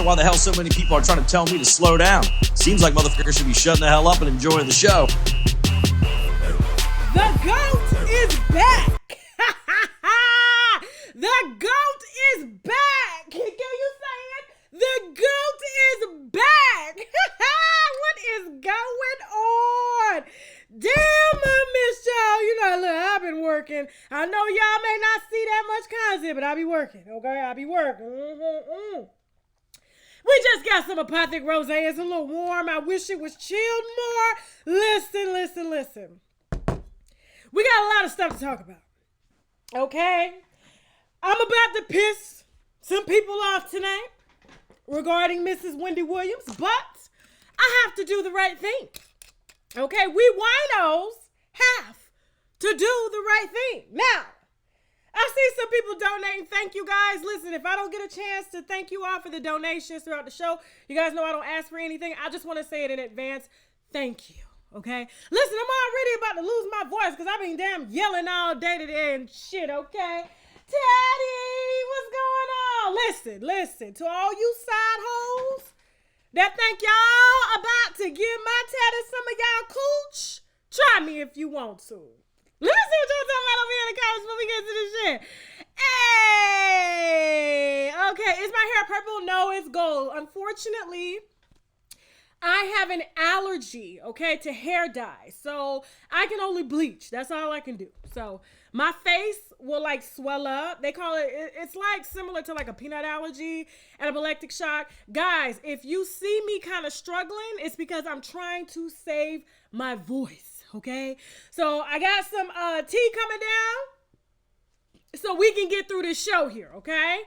understand why the hell so many people are trying to tell me to slow down. Seems like motherfuckers should be shutting the hell up and enjoying the show. The GOAT is back! The GOAT is back! Can you say it? The GOAT is back! What is going on? Damn, I missed y'all. You know, look, I've been working. I know y'all may not see that much content, but I be working, okay? I be working. We just got some apothic rosé. It's a little warm. I wish it was chilled more. Listen. We got a lot of stuff to talk about, okay? I'm about to piss some people off tonight regarding Mrs. Wendy Williams, but I have to do the right thing, okay? We winos have to do the right thing. Now, I see some people donating. Thank you, guys. Listen, if I don't get a chance to thank you all for the donations throughout the show, you guys know I don't ask for anything. I just want to say it in advance. Thank you. Okay? Listen, I'm already about to lose my voice because I've been damn yelling all day today and shit, okay? Teddy, what's going on? Listen, to all you side hoes that think y'all about to give my Teddy some of y'all cooch, try me if you want to. Let me see what y'all talking about over here in the comments before we get to this shit. Hey, okay, is my hair purple? No, it's gold. Unfortunately, I have an allergy, okay, to hair dye. So I can only bleach. That's all I can do. So my face will like swell up. They call it, it's like similar to like a peanut allergy, anaphylactic shock. Guys, if you see me kind of struggling, it's because I'm trying to save my voice, okay? So I got some tea coming down so we can get through this show here, okay?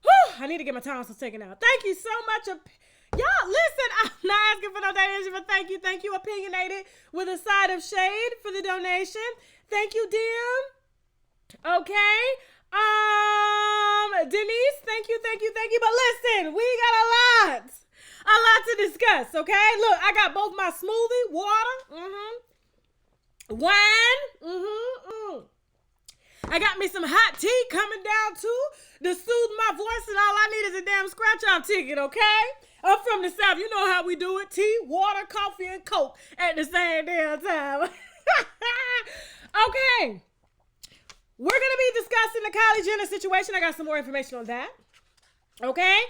Whew, I need to get my tonsils taken out. Thank you so much. Y'all, listen, I'm not asking for no donation, but thank you, Opinionated, with a side of shade for the donation. Thank you, Dim. Okay. Denise, thank you. But listen, we got a lot to discuss, okay? Look, I got both my smoothie, water, wine, I got me some hot tea coming down too to soothe my voice, and all I need is a damn scratch-off ticket, okay? I'm from the South. You know how we do it. Tea, water, coffee, and Coke at the same damn time. Okay. We're going to be discussing the Kylie Jenner situation. I got some more information on that. Okay.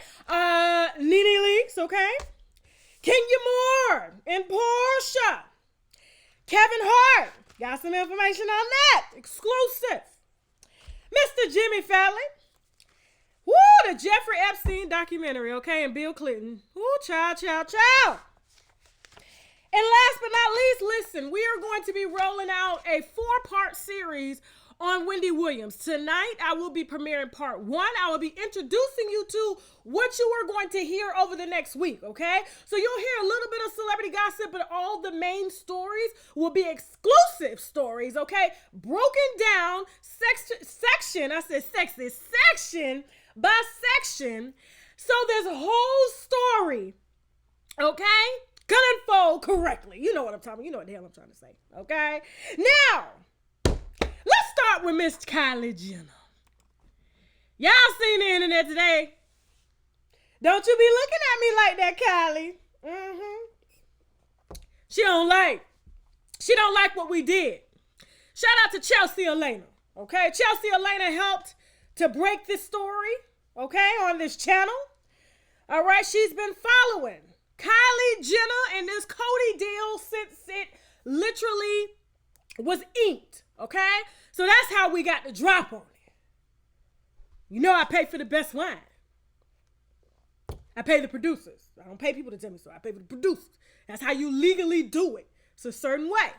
Nene Leakes, okay? Kenya Moore and Portia. Kevin Hart. Got some information on that. Exclusive. Mr. Jimmy Fallon. Woo, the Jeffrey Epstein documentary, okay, and Bill Clinton. Woo, child. And last but not least, listen, we are going to be rolling out a 4-part series on Wendy Williams. Tonight, I will be premiering part 1. I will be introducing you to what you are going to hear over the next week, okay? So you'll hear a little bit of celebrity gossip, but all the main stories will be exclusive stories, okay? Broken down section by section. So this whole story, okay, gonna unfold correctly. You know what I'm talking about. You know what the hell I'm trying to say, okay? Now, let's start with Miss Kylie Jenner. Y'all seen the internet today. Don't you be looking at me like that, Kylie. She don't like what we did. Shout out to Chelsea Elena, okay? Chelsea Elena helped to break this story, okay, on this channel. All right, she's been following Kylie Jenner and this Cody deal since it literally was inked, okay? So that's how we got the drop on it. You know I pay for the best wine. I pay the producers. I don't pay people to tell me so. I pay for the producers. That's how you legally do it. It's a certain way.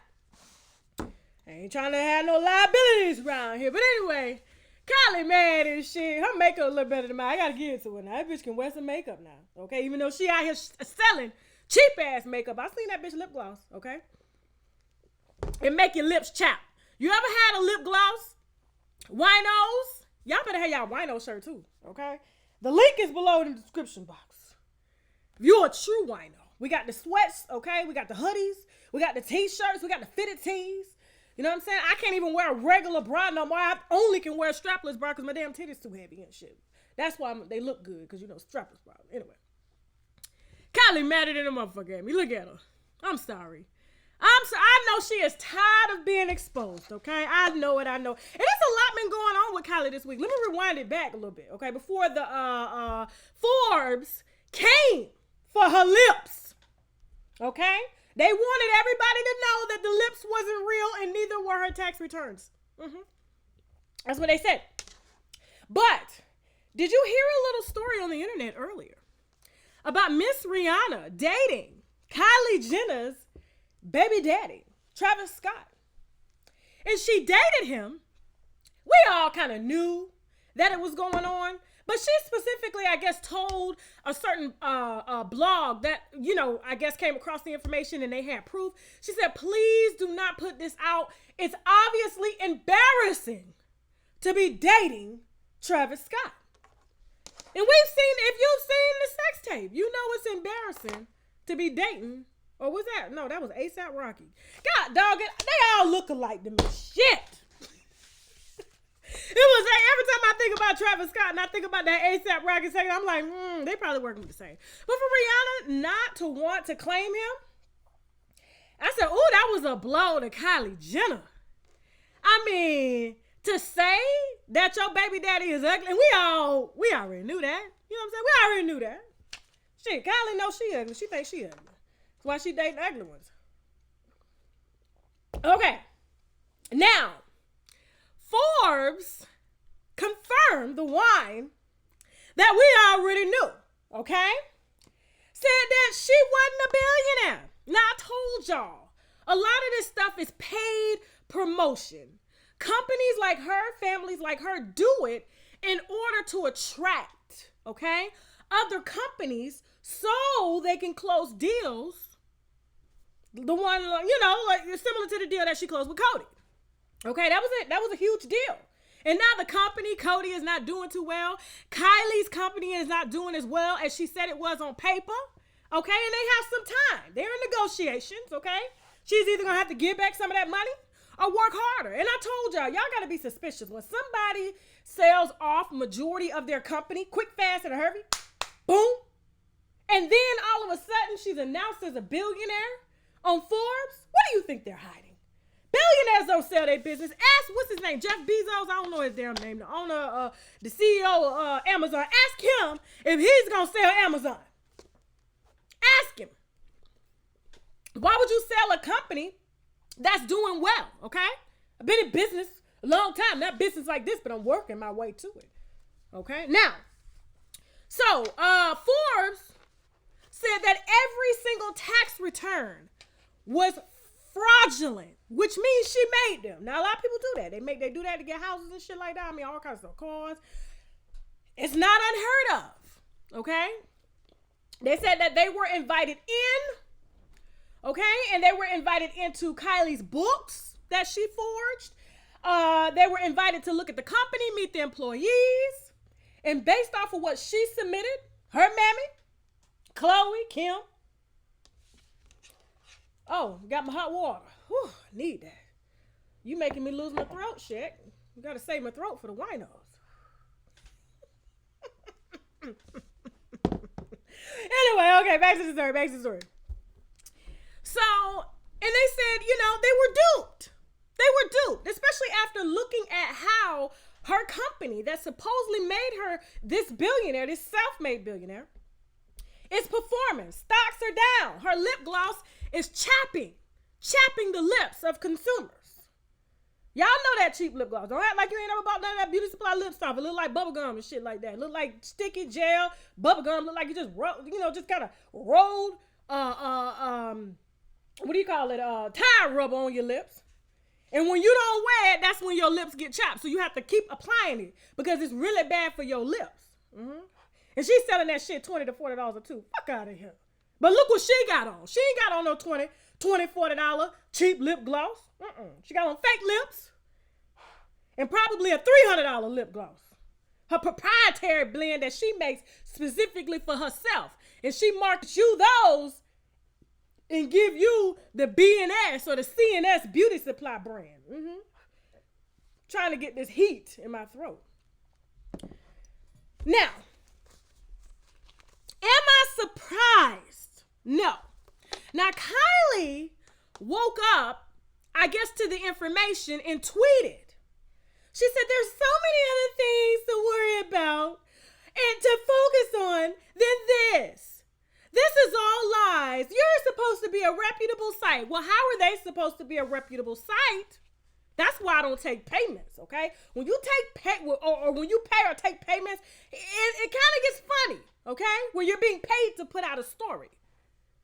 I ain't trying to have no liabilities around here. But anyway, Kylie mad and shit. Her makeup a little better than mine. I gotta give it to her now. That bitch can wear some makeup now. Okay? Even though she out here selling cheap ass makeup. I seen that bitch lip gloss. Okay? It make your lips chap. You ever had a lip gloss? Winos? Y'all better have y'all wino shirt too. Okay? The link is below in the description box. If you're a true wino. We got the sweats, okay? We got the hoodies. We got the t-shirts. We got the fitted tees. You know what I'm saying? I can't even wear a regular bra no more. I only can wear a strapless bra because my damn titties too heavy and shit. That's why they look good, because, you know, strapless bra. Anyway. Kylie madder than a motherfucker at me. Look at her. I'm sorry. I know she is tired of being exposed, okay? I know it. And there's a lot been going on with Kylie this week. Let me rewind it back a little bit, okay? Before the Forbes came for her lips, okay? They wanted everybody to know that the lips wasn't real and neither were her tax returns. That's what they said. But did you hear a little story on the internet earlier about Miss Rihanna dating Kylie Jenner's baby daddy, Travis Scott? And she dated him. We all kind of knew that it was going on, but she specifically, I guess, told a certain blog that, I guess came across the information and they had proof. She said, please do not put this out. It's obviously embarrassing to be dating Travis Scott. And if you've seen the sex tape, you know it's embarrassing to be dating. Or was that? No, that was A$AP Rocky. God, dog, they all look alike to me. Shit. It was like every time I think about Travis Scott and I think about that A$AP Rocky second, I'm like, they probably working with the same. But for Rihanna not to want to claim him, I said, ooh, that was a blow to Kylie Jenner. I mean, to say that your baby daddy is ugly, and we already knew that. You know what I'm saying? We already knew that. Shit, Kylie knows she ugly. She thinks she ugly. That's why she dating ugly ones. Okay. Now, Forbes confirmed the wine that we already knew. Okay? Said that she wasn't a billionaire. Now, I told y'all, a lot of this stuff is paid promotion. Companies like her, families like her do it in order to attract, okay, other companies so they can close deals. The one, like similar to the deal that she closed with Cody. Okay, that was it. That was a huge deal. And now the company, Cody, is not doing too well. Kylie's company is not doing as well as she said it was on paper. Okay, and they have some time. They're in negotiations, okay? She's either going to have to give back some of that money or work harder. And I told y'all got to be suspicious. When somebody sells off majority of their company, quick, fast, and a hurry, boom. And then all of a sudden she's announced as a billionaire on Forbes. What do you think they're hiding? Billionaires don't sell their business. Ask, what's his name? Jeff Bezos? I don't know his damn name. The owner, the CEO of Amazon. Ask him if he's going to sell Amazon. Ask him. Why would you sell a company that's doing well, okay? I've been in business a long time. Not business like this, but I'm working my way to it. Okay? Now, so Forbes said that every single tax return was fraudulent, which means she made them. Now, a lot of people do that. They do that to get houses and shit like that. I mean, all kinds of stuff, cars. It's not unheard of, okay? They said that they were invited in, okay? And they were invited into Kylie's books that she forged. They were invited to look at the company, meet the employees. And based off of what she submitted, her mammy, Chloe, Kim. Oh, got my hot water. Whew, I need that. You making me lose my throat, Shaq. You got to save my throat for the winos. Anyway, okay, back to the story. So, and they said, they were duped. Especially after looking at how her company that supposedly made her this billionaire, this self-made billionaire, is performing. Stocks are down. Her lip gloss is chapping the lips of consumers. Y'all know that cheap lip gloss. Don't act like you ain't ever bought none of that beauty supply lip stuff. It look like bubble gum and shit like that. It look like sticky gel, bubble gum. Look like you just just kind of rolled, what do you call it? Tire rubber on your lips. And when you don't wear it, that's when your lips get chapped. So you have to keep applying it because it's really bad for your lips. Mm-hmm. And she's selling that shit $20 to $40 a tube. Fuck out of here. But look what she got on. She ain't got on no $40 cheap lip gloss. She got on fake lips and probably a $300 lip gloss. Her proprietary blend that she makes specifically for herself. And she markets you those and give you the B&S or the C&S beauty supply brand. Trying to get this heat in my throat. Now, Am I surprised? No. Now, Kylie woke up, I guess, to the information and tweeted. She said there's so many other things to worry about and to focus on than this. This is all lies. You're supposed to be a reputable site. Well, how are they supposed to be a reputable site? That's why I don't take payments, okay? When you take or when you pay or take payments, it kind of gets funny, okay? When you're being paid to put out a story.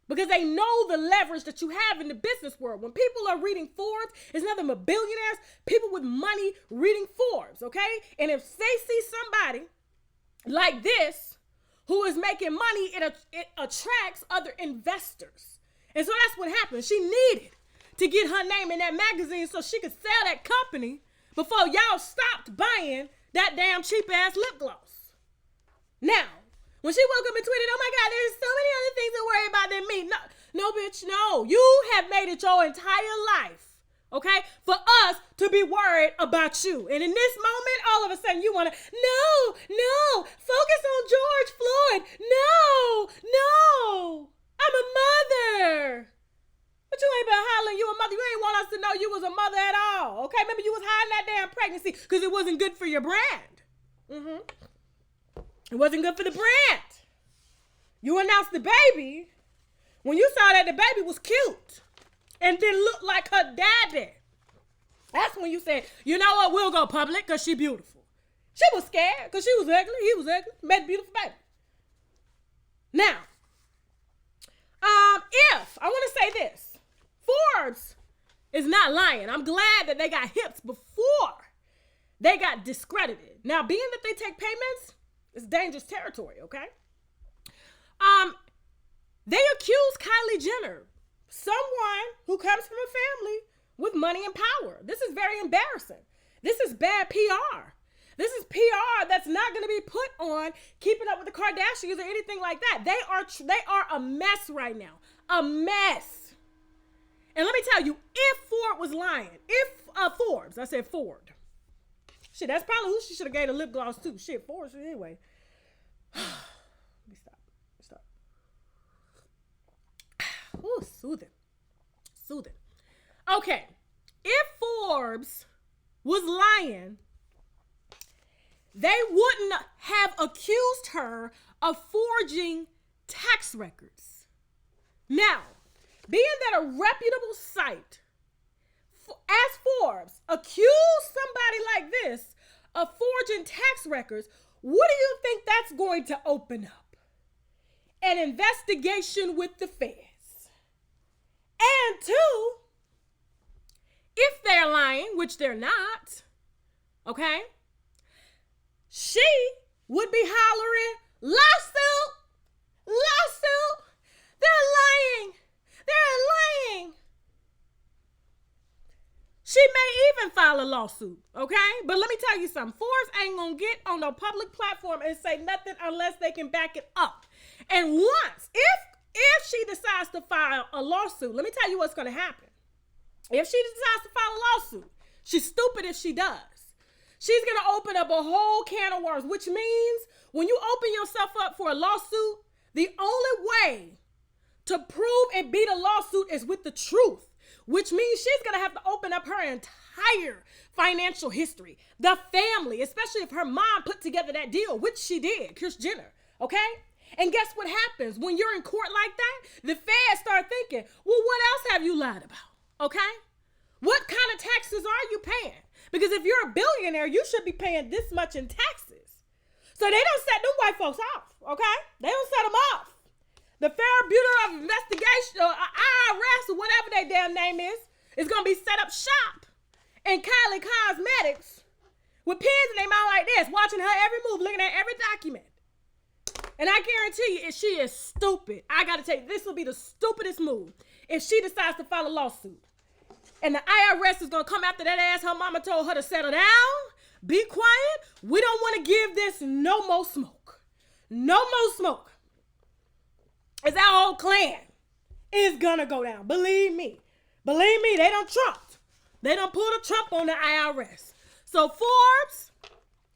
Because they know the leverage that you have in the business world. When people are reading Forbes, it's nothing but billionaires, people with money reading Forbes, okay? And if they see somebody like this who is making money, it attracts other investors. And so that's what happened. She needed to get her name in that magazine so she could sell that company before y'all stopped buying that damn cheap-ass lip gloss. Now, when she woke up and tweeted, oh my God, there's so many other things to worry about than me. No, bitch, no. You have made it your entire life, okay, for us to be worried about you. And in this moment, all of a sudden you want to, no, focus on George Floyd. No, I'm a mother. But you ain't been hollering you a mother. You ain't want us to know you was a mother at all, okay? Remember you was hiding that damn pregnancy because it wasn't good for your brand. It wasn't good for the brand. You announced the baby when you saw that the baby was cute and didn't look like her daddy. That's when you said, you know what, we'll go public because she beautiful. She was scared because she was ugly. He was ugly. Made a beautiful baby. Now, if I want to say this, Forbes is not lying. I'm glad that they got hips before they got discredited. Now, being that they take payments, it's dangerous territory, okay? They accused Kylie Jenner, someone who comes from a family with money and power. This is very embarrassing. This is bad PR. This is PR that's not going to be put on Keeping Up with the Kardashians or anything like that. They are a mess right now. A mess. And let me tell you, if Ford was lying, Forbes, I said Ford. Shit, that's probably who she should have gave the lip gloss to. Shit, Forbes, anyway. Let me stop. Ooh, soothing. Okay, if Forbes was lying, they wouldn't have accused her of forging tax records. Now, being that a reputable site, as Forbes, accused somebody like this of forging tax records, what do you think that's going to open up? An investigation with the feds. And two, if they're lying, which they're not, okay, she would be hollering, lawsuit. They're lying. She may even file a lawsuit, okay? But let me tell you something. Forbes ain't gonna get on a public platform and say nothing unless they can back it up. And once, if she decides to file a lawsuit, let me tell you what's gonna happen. If she decides to file a lawsuit, she's stupid if she does. She's gonna open up a whole can of worms, which means when you open yourself up for a lawsuit, the only way to prove and beat a lawsuit is with the truth, which means she's going to have to open up her entire financial history, the family, especially if her mom put together that deal, which she did, Kris Jenner, okay? And guess what happens? When you're in court like that, the feds start thinking, well, what else have you lied about, okay? What kind of taxes are you paying? Because if you're a billionaire, you should be paying this much in taxes. So they don't set them white folks off, okay? They don't set them off. The Federal Bureau of Investigation, or IRS, or whatever their damn name is going to be set up shop in Kylie Cosmetics with pins in their mouth like this, watching her every move, looking at every document. And I guarantee you, if she is stupid, I got to tell you, this will be the stupidest move if she decides to file a lawsuit. And the IRS is going to come after that ass her mama told her to settle down, be quiet. We don't want to give this no more smoke. No more smoke. Is that whole clan is gonna go down. Believe me, they done trumped. They done pulled a Trump on the IRS. So Forbes,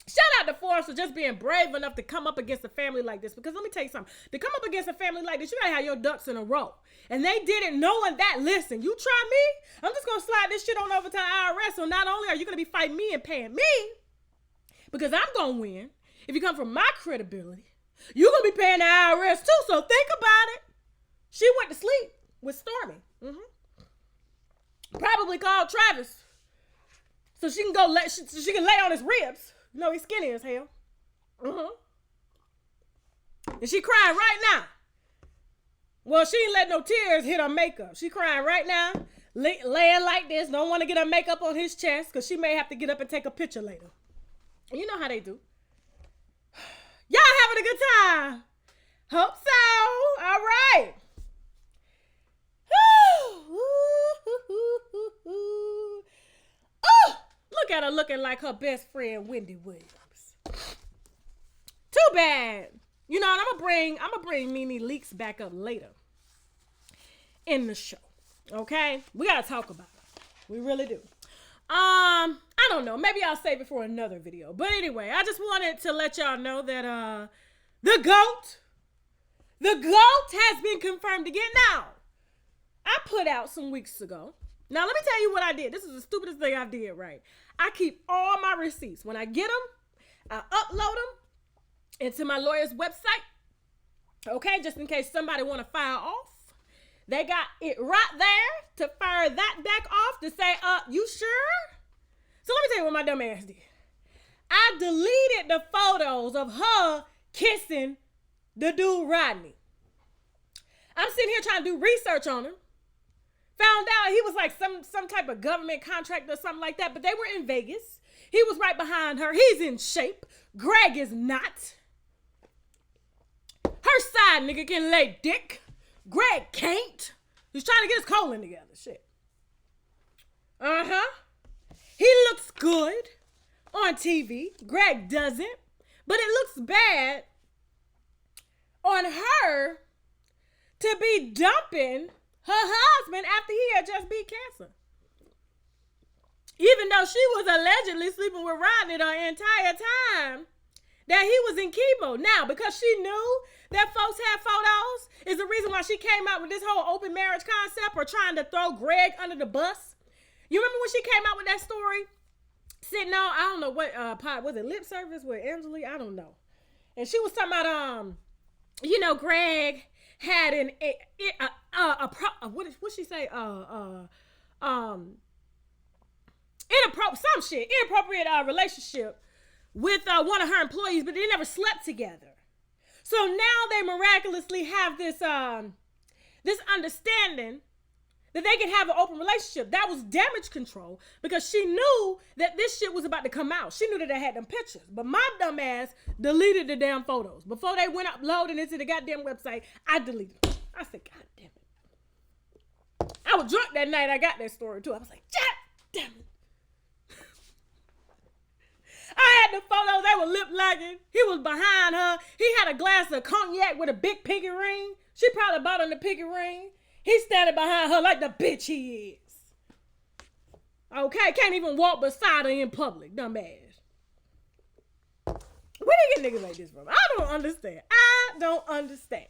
Shout out to Forrest for just being brave enough to come up against a family like this. Because let me tell you something. To come up against a family like this, you gotta have your ducks in a row. And they did it knowing that, listen, you try me, I'm just gonna slide this shit on over to the IRS. So not only are you gonna be fighting me and paying me, because I'm gonna win, if you come from my credibility, you're gonna be paying the IRS too. So think about it. She went to sleep with Stormy. Probably called Travis. So she can go she can lay on his ribs. You know, he's skinny as hell. And she crying right now. Well, she ain't let no tears hit her makeup. She crying right now, laying like this. Don't want to get her makeup on his chest because she may have to get up and take a picture later. You know how they do. Y'all having a good time? Hope so. All right. Oh, look at her looking like her best friend Wendy Williams. Too bad. You know, and I'm gonna bring Nene Leakes back up later in the show. Okay, we gotta talk about it. We really do. I don't know. Maybe I'll save it for another video. But anyway, I just wanted to let y'all know that the GOAT has been confirmed again. Now, I put out some weeks ago. Now, let me tell you what I did. This is the stupidest thing I did, right? I keep all my receipts. When I get them, I upload them into my lawyer's website. Okay, just in case somebody want to file off. They got it right there to fire that back off to say, you sure? So let me tell you what my dumb ass did. I deleted the photos of her kissing the dude Rodney. I'm sitting here trying to do research on him. Found out he was like some type of government contractor or something like that, but they were in Vegas. He was right behind her. He's in shape. Greg is not. Her side nigga can lay dick. Greg can't. He's trying to get his colon together. Shit. He looks good on TV. Greg doesn't. But it looks bad on her to be dumping her husband after he had just beat cancer. Even though she was allegedly sleeping with Rodney the entire time that he was in chemo. Now, because she knew that folks had photos is the reason why she came out with this whole open marriage concept or trying to throw Greg under the bus. You remember when she came out with that story? Sitting on, I don't know what pod, was it lip service with Angela? I don't know. And she was talking about, Greg had what she say? Inappropriate relationship with one of her employees, but they never slept together. So now they miraculously have this understanding that they can have an open relationship. That was damage control because she knew that this shit was about to come out. She knew that they had them pictures, but my dumb ass deleted the damn photos. Before they went uploading into the goddamn website, I deleted them. I said, God damn it. I was drunk that night. I got that story too. I was like, God damn it. I had the photos. They were lip locking. He was behind her. He had a glass of cognac with a big pinky ring. She probably bought him the pinky ring. He's standing behind her like the bitch he is. Okay, can't even walk beside her in public, dumb ass. Where they get niggas like this from? I don't understand.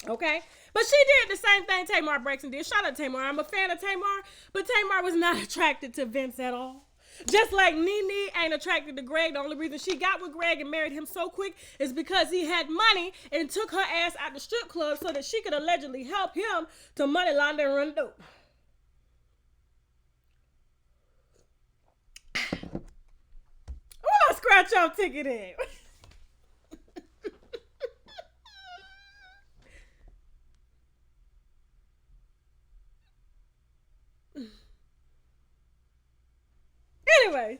Okay? But she did the same thing Tamar Braxton did. Shout out to Tamar. I'm a fan of Tamar, but Tamar was not attracted to Vince at all. Just like Nene ain't attracted to Greg. The only reason she got with Greg and married him so quick is because he had money and took her ass out the strip club so that she could allegedly help him to money launder and run dope. I'm gonna scratch your ticket in. Anyway,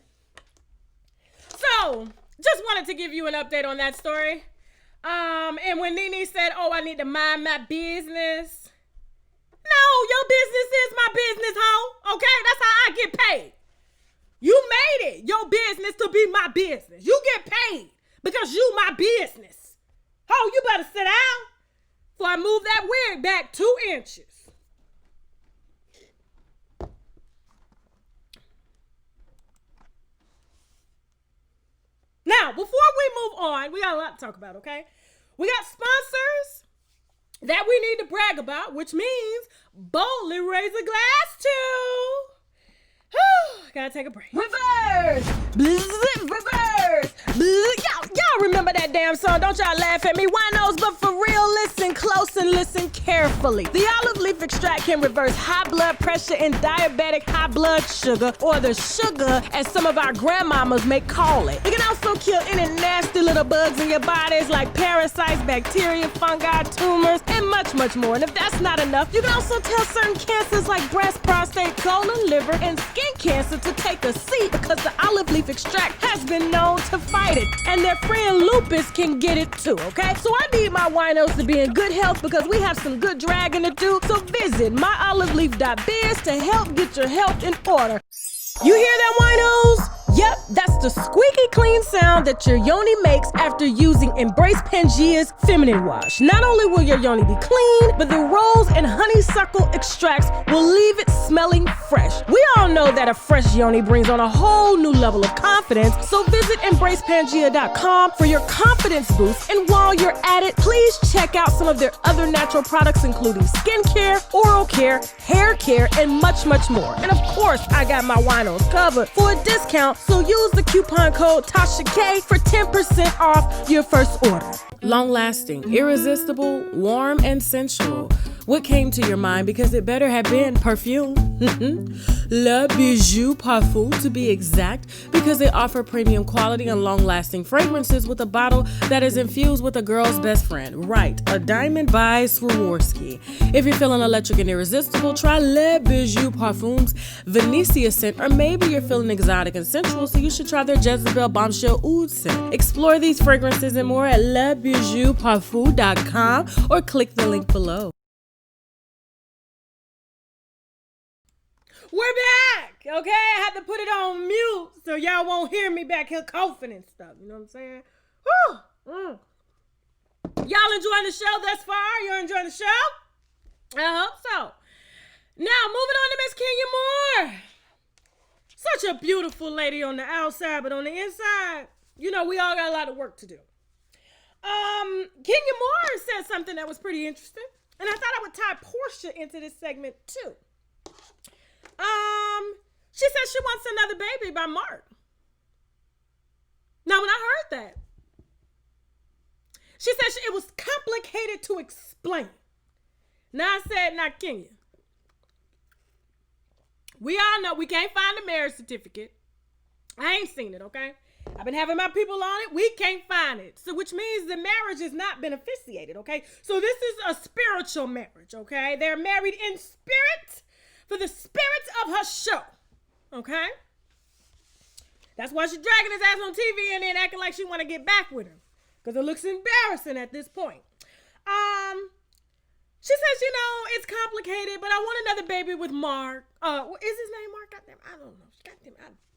so just wanted to give you an update on that story. And when Nene said, I need to mind my business. No, your business is my business, hoe. Okay, that's how I get paid. You made it your business to be my business. You get paid because you my business. Ho, you better sit down before I move that wig back 2 inches. Now move on, we got a lot to talk about, okay? We got sponsors that we need to brag about, which means boldly raise a glass to. Gotta take a break. Reverse! Reverse! Y'all remember that damn song? Don't y'all laugh at me, winos, but for real, listen close and listen carefully. The olive leaf extract can reverse high blood pressure and diabetic high blood sugar, or the sugar as some of our grandmamas may call it. It can also kill any nasty little bugs in your bodies like parasites, bacteria, fungi, tumors, and much, much more. And if that's not enough, you can also tell certain cancers like breast, prostate, colon, liver, and skin cancer to take a seat because the olive leaf extract has been known to fight it. And their friend lupus can get it too, okay? So I need my winos to be in good health because we have some good dragging to do. So visit myoliveleaf.biz to help get your health in order. You hear that, winos? Yep, that's the squeaky clean sound that your yoni makes after using Embrace Pangea's feminine wash. Not only will your yoni be clean, but the rose and honeysuckle extracts will leave it smelling fresh. We all know that a fresh yoni brings on a whole new level of confidence, so visit EmbracePangea.com for your confidence boost. And while you're at it, please check out some of their other natural products, including skincare, oral care, hair care, and much, much more. And of course, I got my winos covered for a discount, so use the coupon code TASHAK for 10% off your first order. Long-lasting, irresistible, warm, and sensual. What came to your mind? Because it better have been perfume. Le Bijou Parfum, to be exact, because they offer premium quality and long-lasting fragrances with a bottle that is infused with a girl's best friend. Right, a diamond by Swarovski. If you're feeling electric and irresistible, try Le Bijou Parfum's Venetia scent, or maybe you're feeling exotic and sensual, so you should try their Jezebel Bombshell Oud scent. Explore these fragrances and more at lebijouparfum.com or click the link below. We're back, okay? I had to put it on mute so y'all won't hear me back here coughing and stuff. You know what I'm saying? Whew. Y'all enjoying the show thus far? You enjoying the show? I hope so. Now, moving on to Miss Kenya Moore. Such a beautiful lady on the outside, but on the inside, you know, we all got a lot of work to do. Kenya Moore said something that was pretty interesting, and I thought I would tie Portia into this segment too. She said she wants another baby by Mark. Now, when I heard that, she said it was complicated to explain. Now I said, not Kenya. We all know we can't find the marriage certificate. I ain't seen it, okay? I've been having my people on it. We can't find it. So which means the marriage has not been officiated, okay? So this is a spiritual marriage, okay? They're married in spirit for the spirits of her show, okay? That's why she's dragging his ass on TV and then acting like she want to get back with him, because it looks embarrassing at this point. She says, you know, it's complicated, but I want another baby with Mark. Is his name Mark? Goddamn, I don't know.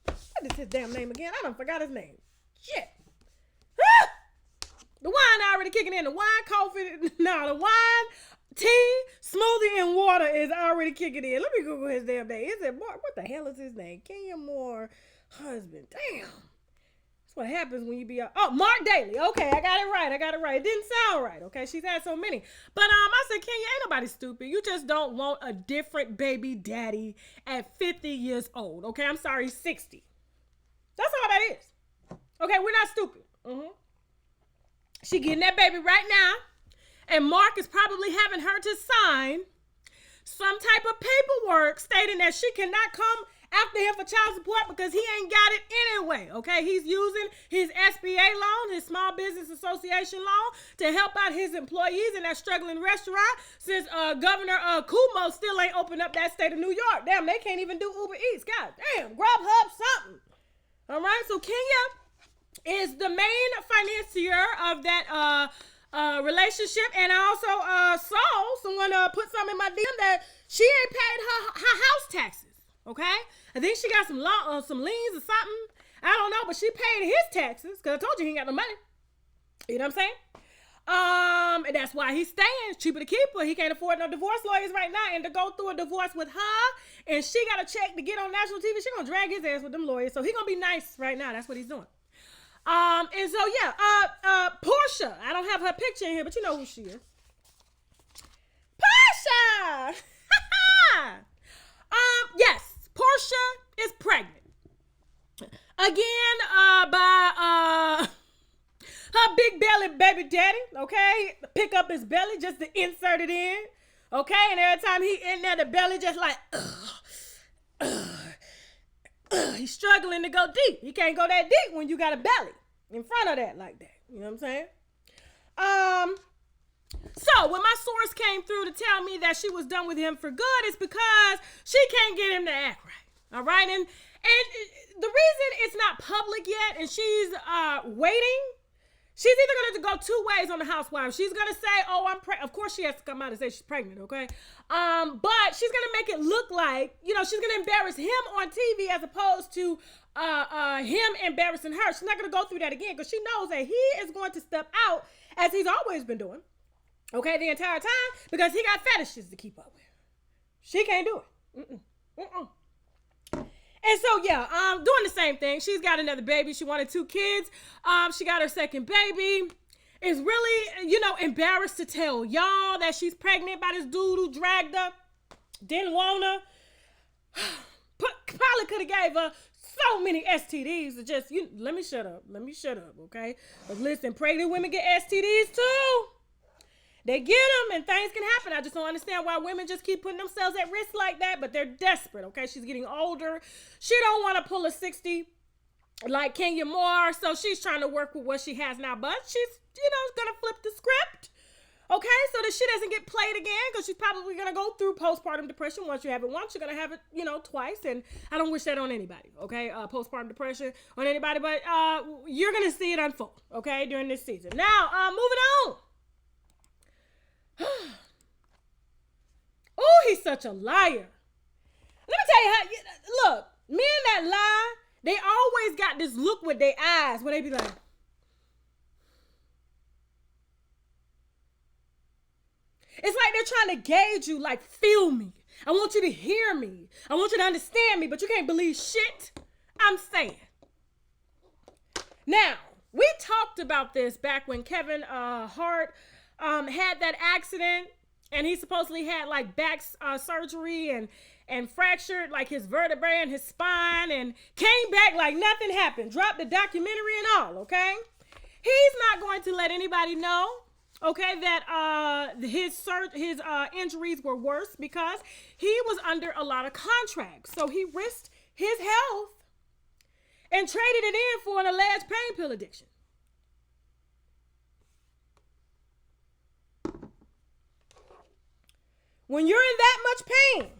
What is his damn name again? I done forgot his name. Shit. The wine already kicking in. The wine, coffee, the wine, tea, smoothie, and water is already kicking in. Let me Google his damn name. Is it Mark? What the hell is his name? Kenya Moore husband. Damn. That's what happens when you be Mark Daly. Okay, I got it right. It didn't sound right. Okay, she's had so many. But I said, Kenya, ain't nobody stupid. You just don't want a different baby daddy at 50 years old. Okay, I'm sorry, 60. That's all that is. Okay, we're not stupid. She getting that baby right now. And Mark is probably having her to sign some type of paperwork stating that she cannot come after him for child support because he ain't got it anyway, okay? He's using his SBA loan, his Small Business Association loan, to help out his employees in that struggling restaurant since Governor Cuomo still ain't opened up that state of New York. Damn, they can't even do Uber Eats. God damn, Grubhub something. All right, so Kenya is the main financier of that relationship, and I also saw someone put something in my DM that she ain't paid her house taxes. Okay, I think she got some liens or something. I don't know, but she paid his taxes because I told you he ain't got no money. You know what I'm saying? And that's why he's staying. Cheaper to keep her. He can't afford no divorce lawyers right now, and to go through a divorce with her, and she got a check to get on national TV. She gonna drag his ass with them lawyers, so he gonna be nice right now. That's what he's doing. And so yeah, Portia. I don't have her picture in here, but you know who she is. Portia. Yes, Portia is pregnant again by her big belly baby daddy. Okay, pick up his belly just to insert it in. Okay, and every time he in there, the belly just like. He's struggling to go deep. He can't go that deep when you got a belly in front of that like that. You know what I'm saying? So when my source came through to tell me that she was done with him for good, it's because she can't get him to act right. All right, and the reason it's not public yet, and she's waiting. She's either going to go two ways on the housewives. She's going to say, oh, I'm pregnant. Of course she has to come out and say she's pregnant, okay? But she's going to make it look like, you know, she's going to embarrass him on TV as opposed to him embarrassing her. She's not going to go through that again because she knows that he is going to step out as he's always been doing, okay, the entire time because he got fetishes to keep up with. She can't do it. And so, yeah, doing the same thing. She's got another baby. She wanted 2 kids. She got her second baby. Is really, you know, embarrassed to tell y'all that she's pregnant by this dude who dragged her. Didn't want her. Probably could have gave her so many STDs to just, let me shut up, okay? But listen, pregnant women get STDs too. They get them and things can happen. I just don't understand why women just keep putting themselves at risk like that, but they're desperate, okay? She's getting older. She don't want to pull a 60 like Kenya Moore, so she's trying to work with what she has now, but she's, going to flip the script, okay? So that she doesn't get played again because she's probably going to go through postpartum depression. Once you have it once, you're going to have it, twice, and I don't wish that on anybody, okay? Postpartum depression on anybody, but you're going to see it unfold, okay, during this season. Now, moving on. Oh, he's such a liar. Let me tell you how, look, men that lie, they always got this look with their eyes where they be like, it's like they're trying to gauge you, like, feel me. I want you to hear me. I want you to understand me, but you can't believe shit I'm saying. Now, we talked about this back when Kevin Hart had that accident, and he supposedly had like back surgery and fractured like his vertebrae and his spine and came back like nothing happened, dropped the documentary and all, okay? He's not going to let anybody know, okay, that his injuries were worse because he was under a lot of contracts. So he risked his health and traded it in for an alleged pain pill addiction. When you're in that much pain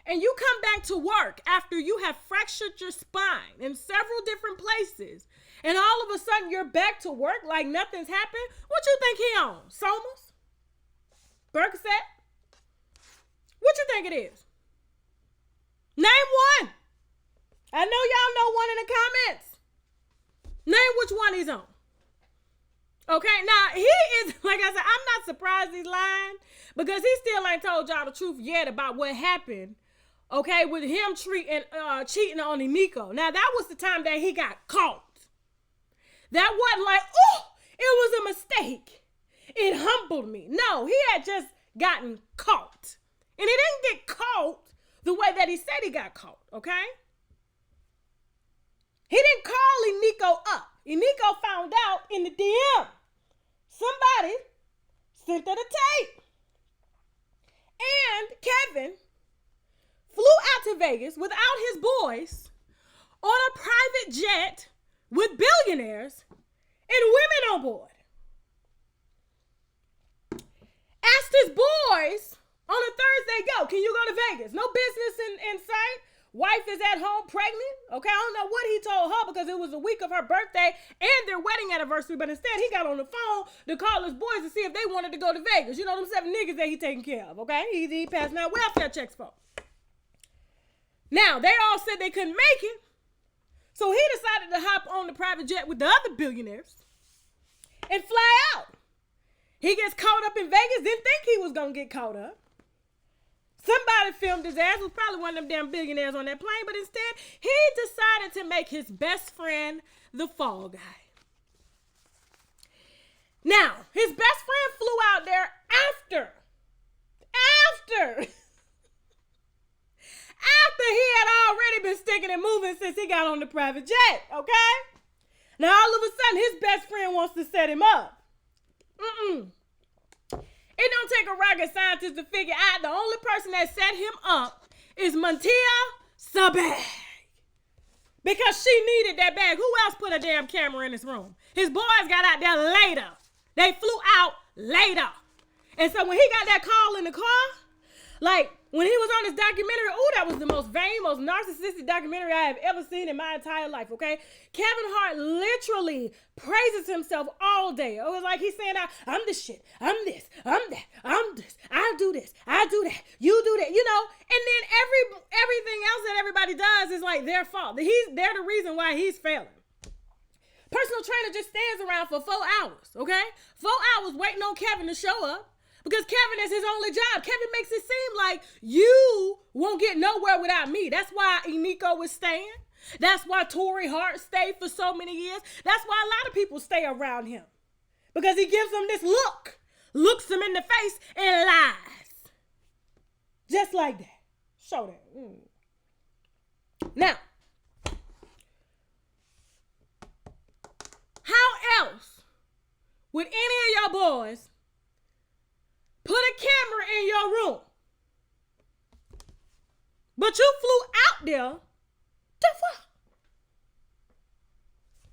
and you come back to work after you have fractured your spine in several different places and all of a sudden you're back to work like nothing's happened, what you think he on? Somas? Percocet? What you think it is? Name one. I know y'all know one in the comments. Name which one he's on. Okay, now he is, like I said, I'm not surprised he's lying because he still ain't told y'all the truth yet about what happened, okay, with him cheating on Emiko. Now, that was the time that he got caught. That wasn't like, oh, it was a mistake. It humbled me. No, he had just gotten caught. And he didn't get caught the way that he said he got caught, okay? He didn't call Emiko up. Emiko found out in the DM. Somebody sent her the tape. And Kevin flew out to Vegas without his boys on a private jet with billionaires and women on board. Asked his boys on a Thursday, can you go to Vegas? No business in sight. Wife is at home pregnant. Okay, I don't know what he told her because it was a week of her birthday and their wedding anniversary. But instead, he got on the phone to call his boys to see if they wanted to go to Vegas. You know, them 7 niggas that he taking care of. Okay, he passing out welfare checks for. Now, they all said they couldn't make it. So he decided to hop on the private jet with the other billionaires and fly out. He gets caught up in Vegas. Didn't think he was going to get caught up. Somebody and filmed his ass. Was probably one of them damn billionaires on that plane, but instead he decided to make his best friend the fall guy. Now, his best friend flew out there after he had already been sticking and moving since he got on the private jet, okay? Now, all of a sudden, his best friend wants to set him up. It don't take a rocket scientist to figure out the only person that set him up is Montia Sabag. Because she needed that bag. Who else put a damn camera in his room? His boys got out there later. They flew out later. And so when he got that call in the car, like when he was on his documentary, that was the most vain, most narcissistic documentary I have ever seen in my entire life, okay? Kevin Hart literally praises himself all day. It was like he's saying, I'm the shit, I'm this, I'm that, I'm this, I do this, I do that, you do that, you know? And then everything else that everybody does is like their fault. They're the reason why he's failing. Personal trainer just stands around for 4 hours, okay? 4 hours waiting on Kevin to show up. Because Kevin is his only job. Kevin makes it seem like you won't get nowhere without me. That's why Eniko was staying. That's why Tory Hart stayed for so many years. That's why a lot of people stay around him. Because he gives them this look. Looks them in the face and lies. Just like that. Show that. Now, how else would any of your boys put a camera in your room? But you flew out there to fuck.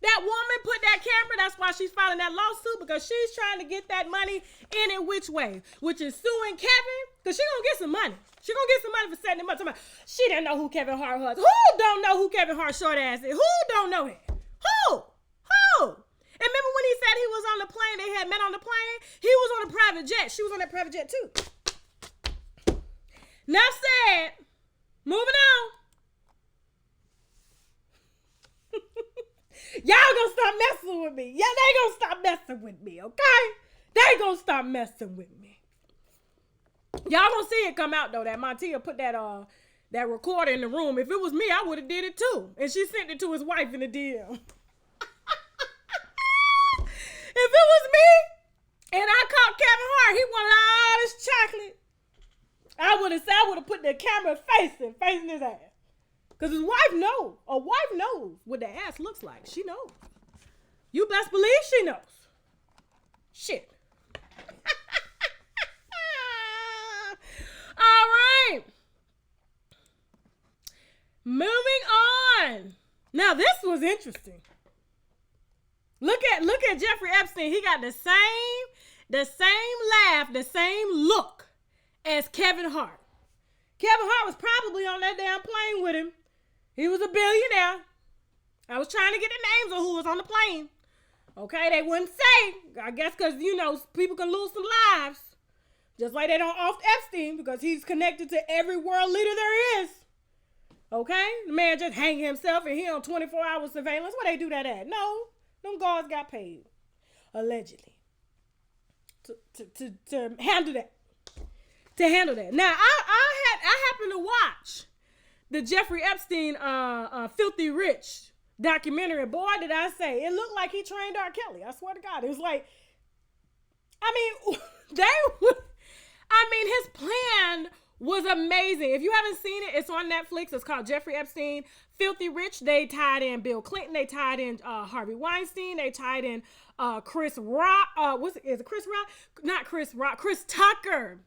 That woman put that camera, that's why she's filing that lawsuit, because she's trying to get that money any which way, which is suing Kevin, because she gonna get some money. She gonna get some money for setting him up. She didn't know who Kevin Hart was. Who don't know who Kevin Hart's short ass is? Who don't know it? Who? And remember when he said he was on the plane, they had met on the plane? He was on a private jet. She was on that private jet too. Enough said. Moving on. Y'all gonna stop messing with me. Yeah, they gonna stop messing with me, okay? They gonna stop messing with me. Y'all gonna see it come out though, that Montia put that recorder in the room. If it was me, I would have did it too. And she sent it to his wife in a DM. If it was me and I caught Kevin Hart, he wanted all this chocolate, I would have put the camera facing his ass. Because his wife knows. A wife knows what the ass looks like. She knows. You best believe she knows. Shit. All right. Moving on. Now this was interesting. Look at Jeffrey Epstein. He got the same laugh, the same look as Kevin Hart. Kevin Hart was probably on that damn plane with him. He was a billionaire. I was trying to get the names of who was on the plane. Okay, they wouldn't say. I guess because, people can lose some lives. Just like they don't off Epstein because he's connected to every world leader there is. Okay? The man just hanging himself and he on 24-hour surveillance. Where they do that at? No. Them guards got paid. Allegedly. To handle that. Now, I happened to watch the Jeffrey Epstein Filthy Rich documentary. Boy, did I say, it looked like he trained R. Kelly. I swear to God. It was like, his plan was amazing. If you haven't seen it, it's on Netflix. It's called Jeffrey Epstein Filthy Rich. They tied in Bill Clinton. They tied in Harvey Weinstein. They tied in Chris Rock. Is it Chris Rock? Not Chris Rock. Chris Tucker.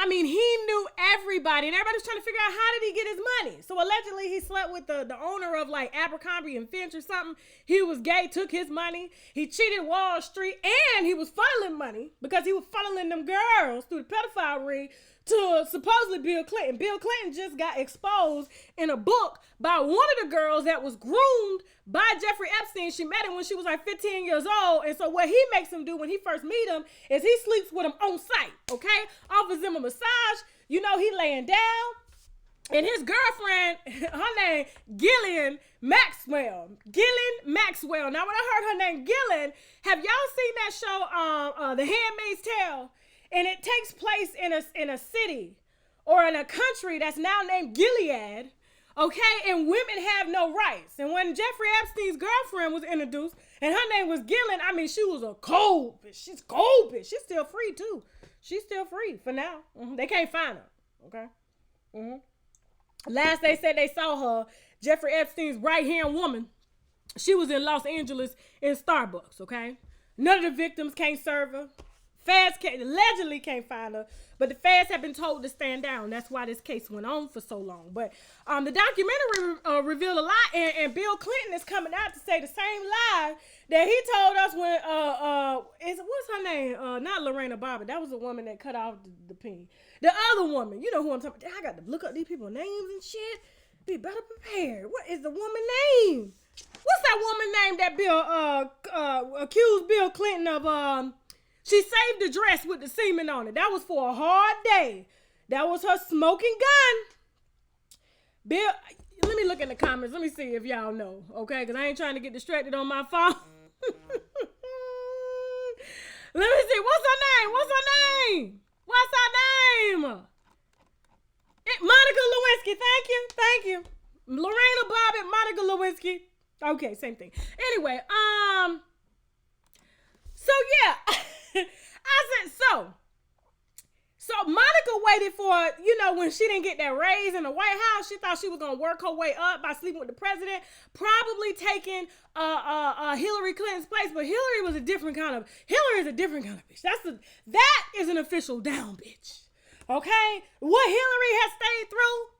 He knew everybody, and everybody was trying to figure out how did he get his money. So allegedly he slept with the owner of like Abercrombie and Finch or something. He was gay, took his money. He cheated Wall Street, and he was funneling money because he was funneling them girls through the pedophile ring to supposedly Bill Clinton. Bill Clinton just got exposed in a book by one of the girls that was groomed by Jeffrey Epstein. She met him when she was like 15 years old. And so what he makes him do when he first meet him is he sleeps with him on site, okay? Offers him a massage. He laying down. And his girlfriend, her name, Ghislaine Maxwell. Now, when I heard her name, Ghislaine, have y'all seen that show, The Handmaid's Tale? And it takes place in a city or in a country that's now named Gilead, okay, and women have no rights. And when Jeffrey Epstein's girlfriend was introduced, and her name was Gillen, I mean, she was a cold bitch. She's cold bitch. She's still free, too. She's still free for now. They can't find her, okay? Last they said they saw her, Jeffrey Epstein's right-hand woman, she was in Los Angeles in Starbucks, okay? None of the victims can't serve her. Feds allegedly can't find her, but the feds have been told to stand down. That's why this case went on for so long. But the documentary revealed a lot, and Bill Clinton is coming out to say the same lie that he told us when what's her name? Not Lorena Bobbitt. That was the woman that cut off the pin. The other woman, you know who I'm talking about. I got to look up these people's names and shit. Be better prepared. What is the woman name? What's that woman name that Bill accused Bill Clinton of? She saved the dress with the semen on it. That was for a hard day. That was her smoking gun. Bill, let me look in the comments. Let me see if y'all know, okay? Because I ain't trying to get distracted on my phone. Let me see. What's her name? Monica Lewinsky. Thank you. Lorena Bobbitt, Monica Lewinsky. Okay, same thing. Anyway, so yeah. So Monica waited for, when she didn't get that raise in the White House, she thought she was going to work her way up by sleeping with the president, probably taking Hillary Clinton's place. But Hillary is a different kind of bitch. That is an official down bitch. Okay? What Hillary has stayed through,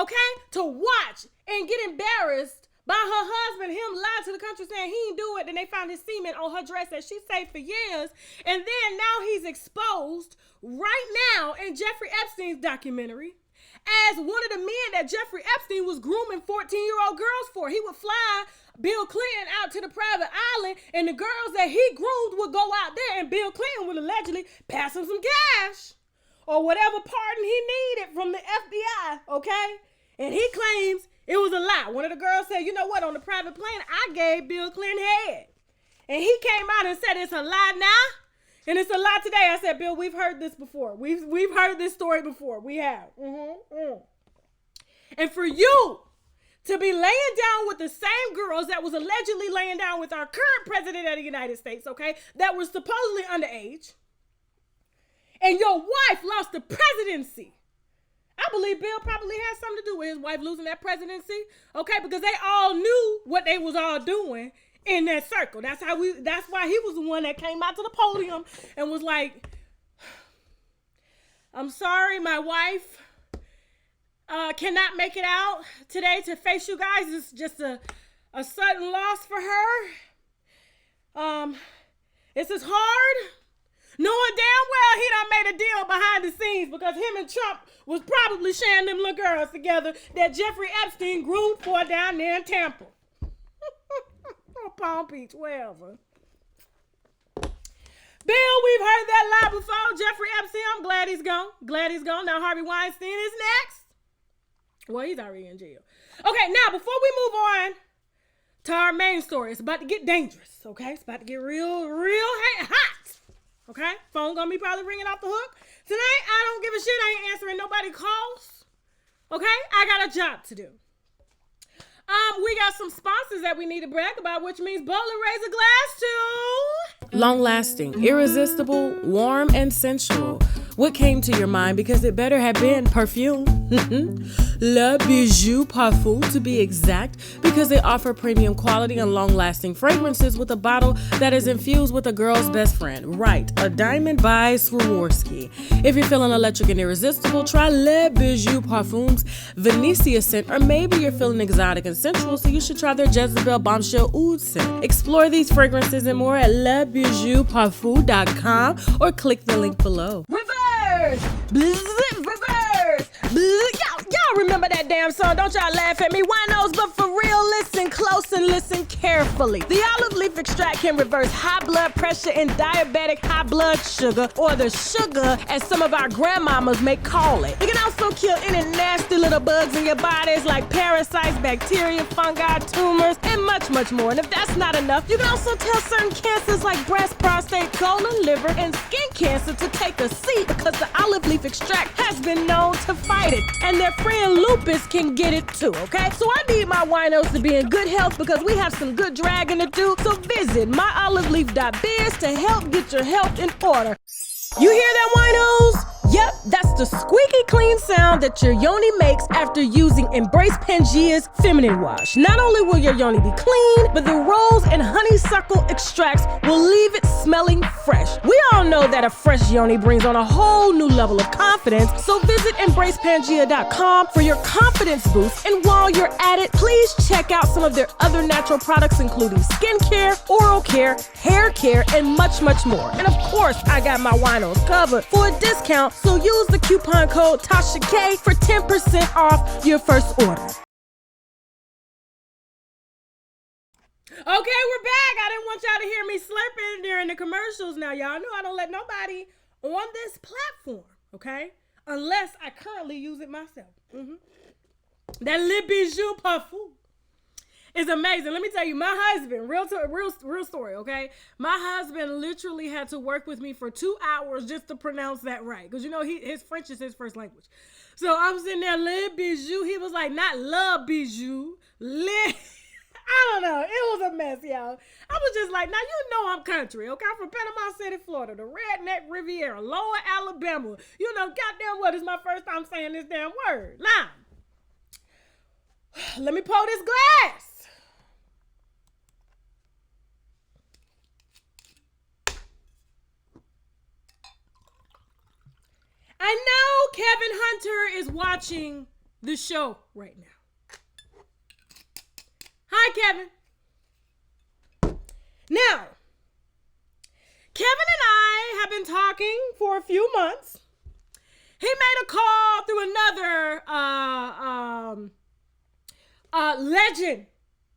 okay, to watch and get embarrassed by her husband, him lied to the country saying he didn't do it, then they found his semen on her dress that she saved for years, and then now he's exposed right now in Jeffrey Epstein's documentary as one of the men that Jeffrey Epstein was grooming 14-year-old girls for. He would fly Bill Clinton out to the private island, and the girls that he groomed would go out there, and Bill Clinton would allegedly pass him some cash or whatever pardon he needed from the FBI, okay? And he claims it was a lie. One of the girls said, you know what, on the private plane, I gave Bill Clinton head. And he came out and said it's a lie now, and it's a lie today. I said, Bill, we've heard this before. We've heard this story before. We have. And for you to be laying down with the same girls that was allegedly laying down with our current president of the United States, okay, that was supposedly underage, and your wife lost the presidency. I believe Bill probably had something to do with his wife losing that presidency, okay? Because they all knew what they was all doing in that circle. That's why he was the one that came out to the podium and was like, I'm sorry, my wife cannot make it out today to face you guys. It's just a sudden loss for her. It's just hard. Knowing damn well he done made a deal behind the scenes because him and Trump was probably sharing them little girls together that Jeffrey Epstein groomed for down there in Tampa. Or Palm Beach, wherever. Bill, we've heard that lie before. Jeffrey Epstein, I'm glad he's gone. Now Harvey Weinstein is next. Well, he's already in jail. Okay, now before we move on to our main story, it's about to get dangerous, okay? It's about to get real hot. Okay, phone gonna be probably ringing off the hook. Tonight, I don't give a shit. I ain't answering nobody calls. Okay, I got a job to do. We got some sponsors that we need to brag about, which means Bowler raise a glass to. Long-lasting, irresistible, warm, and sensual. What came to your mind? Because it better have been perfume. Le Bijou Parfum, to be exact, because they offer premium quality and long-lasting fragrances with a bottle that is infused with a girl's best friend. Right, a diamond by Swarovski. If you're feeling electric and irresistible, try Le Bijou Parfum's Venetia scent, or maybe you're feeling exotic and sensual, so you should try their Jezebel Bombshell Oud scent. Explore these fragrances and more at lebijouparfum.com or click the link below. Reverse! Y'all remember that damn song? Don't y'all laugh at me. Winos, but for real, listen close and listen carefully. The olive leaf extract can reverse high blood pressure and diabetic high blood sugar, or the sugar as some of our grandmamas may call it. It can also kill any nasty little little bugs in your bodies like parasites, bacteria, fungi, tumors, and much, much more. And if that's not enough, you can also tell certain cancers like breast, prostate, colon, liver, and skin cancer to take a seat because the olive leaf extract has been known to fight it. And their friend lupus can get it too, okay? So I need my winos to be in good health because we have some good dragging to do. So visit myoliveleaf.biz to help get your health in order. You hear that, winos? Yep, that's the squeaky clean sound that your yoni makes after using Embrace Pangea's feminine wash. Not only will your yoni be clean, but the rose and honeysuckle extracts will leave it smelling fresh. We all know that a fresh yoni brings on a whole new level of confidence, so visit embracepangea.com for your confidence boost. And while you're at it, please check out some of their other natural products, including skincare, oral care, hair care, and much, much more. And of course, I got my winos covered for a discount. So use the coupon code TASHAK for 10% off your first order. Okay, we're back. I didn't want y'all to hear me slurping during the commercials. Now, y'all know I don't let nobody on this platform, okay? Unless I currently use it myself. That Le Bijou Parfum is amazing. Let me tell you, my husband, real story, okay? My husband literally had to work with me for 2 hours just to pronounce that right. Because, you know, his French is his first language. So I'm sitting there, Le Bijou. He was like, not Le Bijou. I don't know. It was a mess, y'all. I was just like, now you know I'm country, okay? I'm from Panama City, Florida, the Redneck Riviera, Lower Alabama. You know, goddamn what is my first time saying this damn word. Now, let me pour this glass. I know Kevin Hunter is watching the show right now. Hi, Kevin. Now, Kevin and I have been talking for a few months. He made a call through another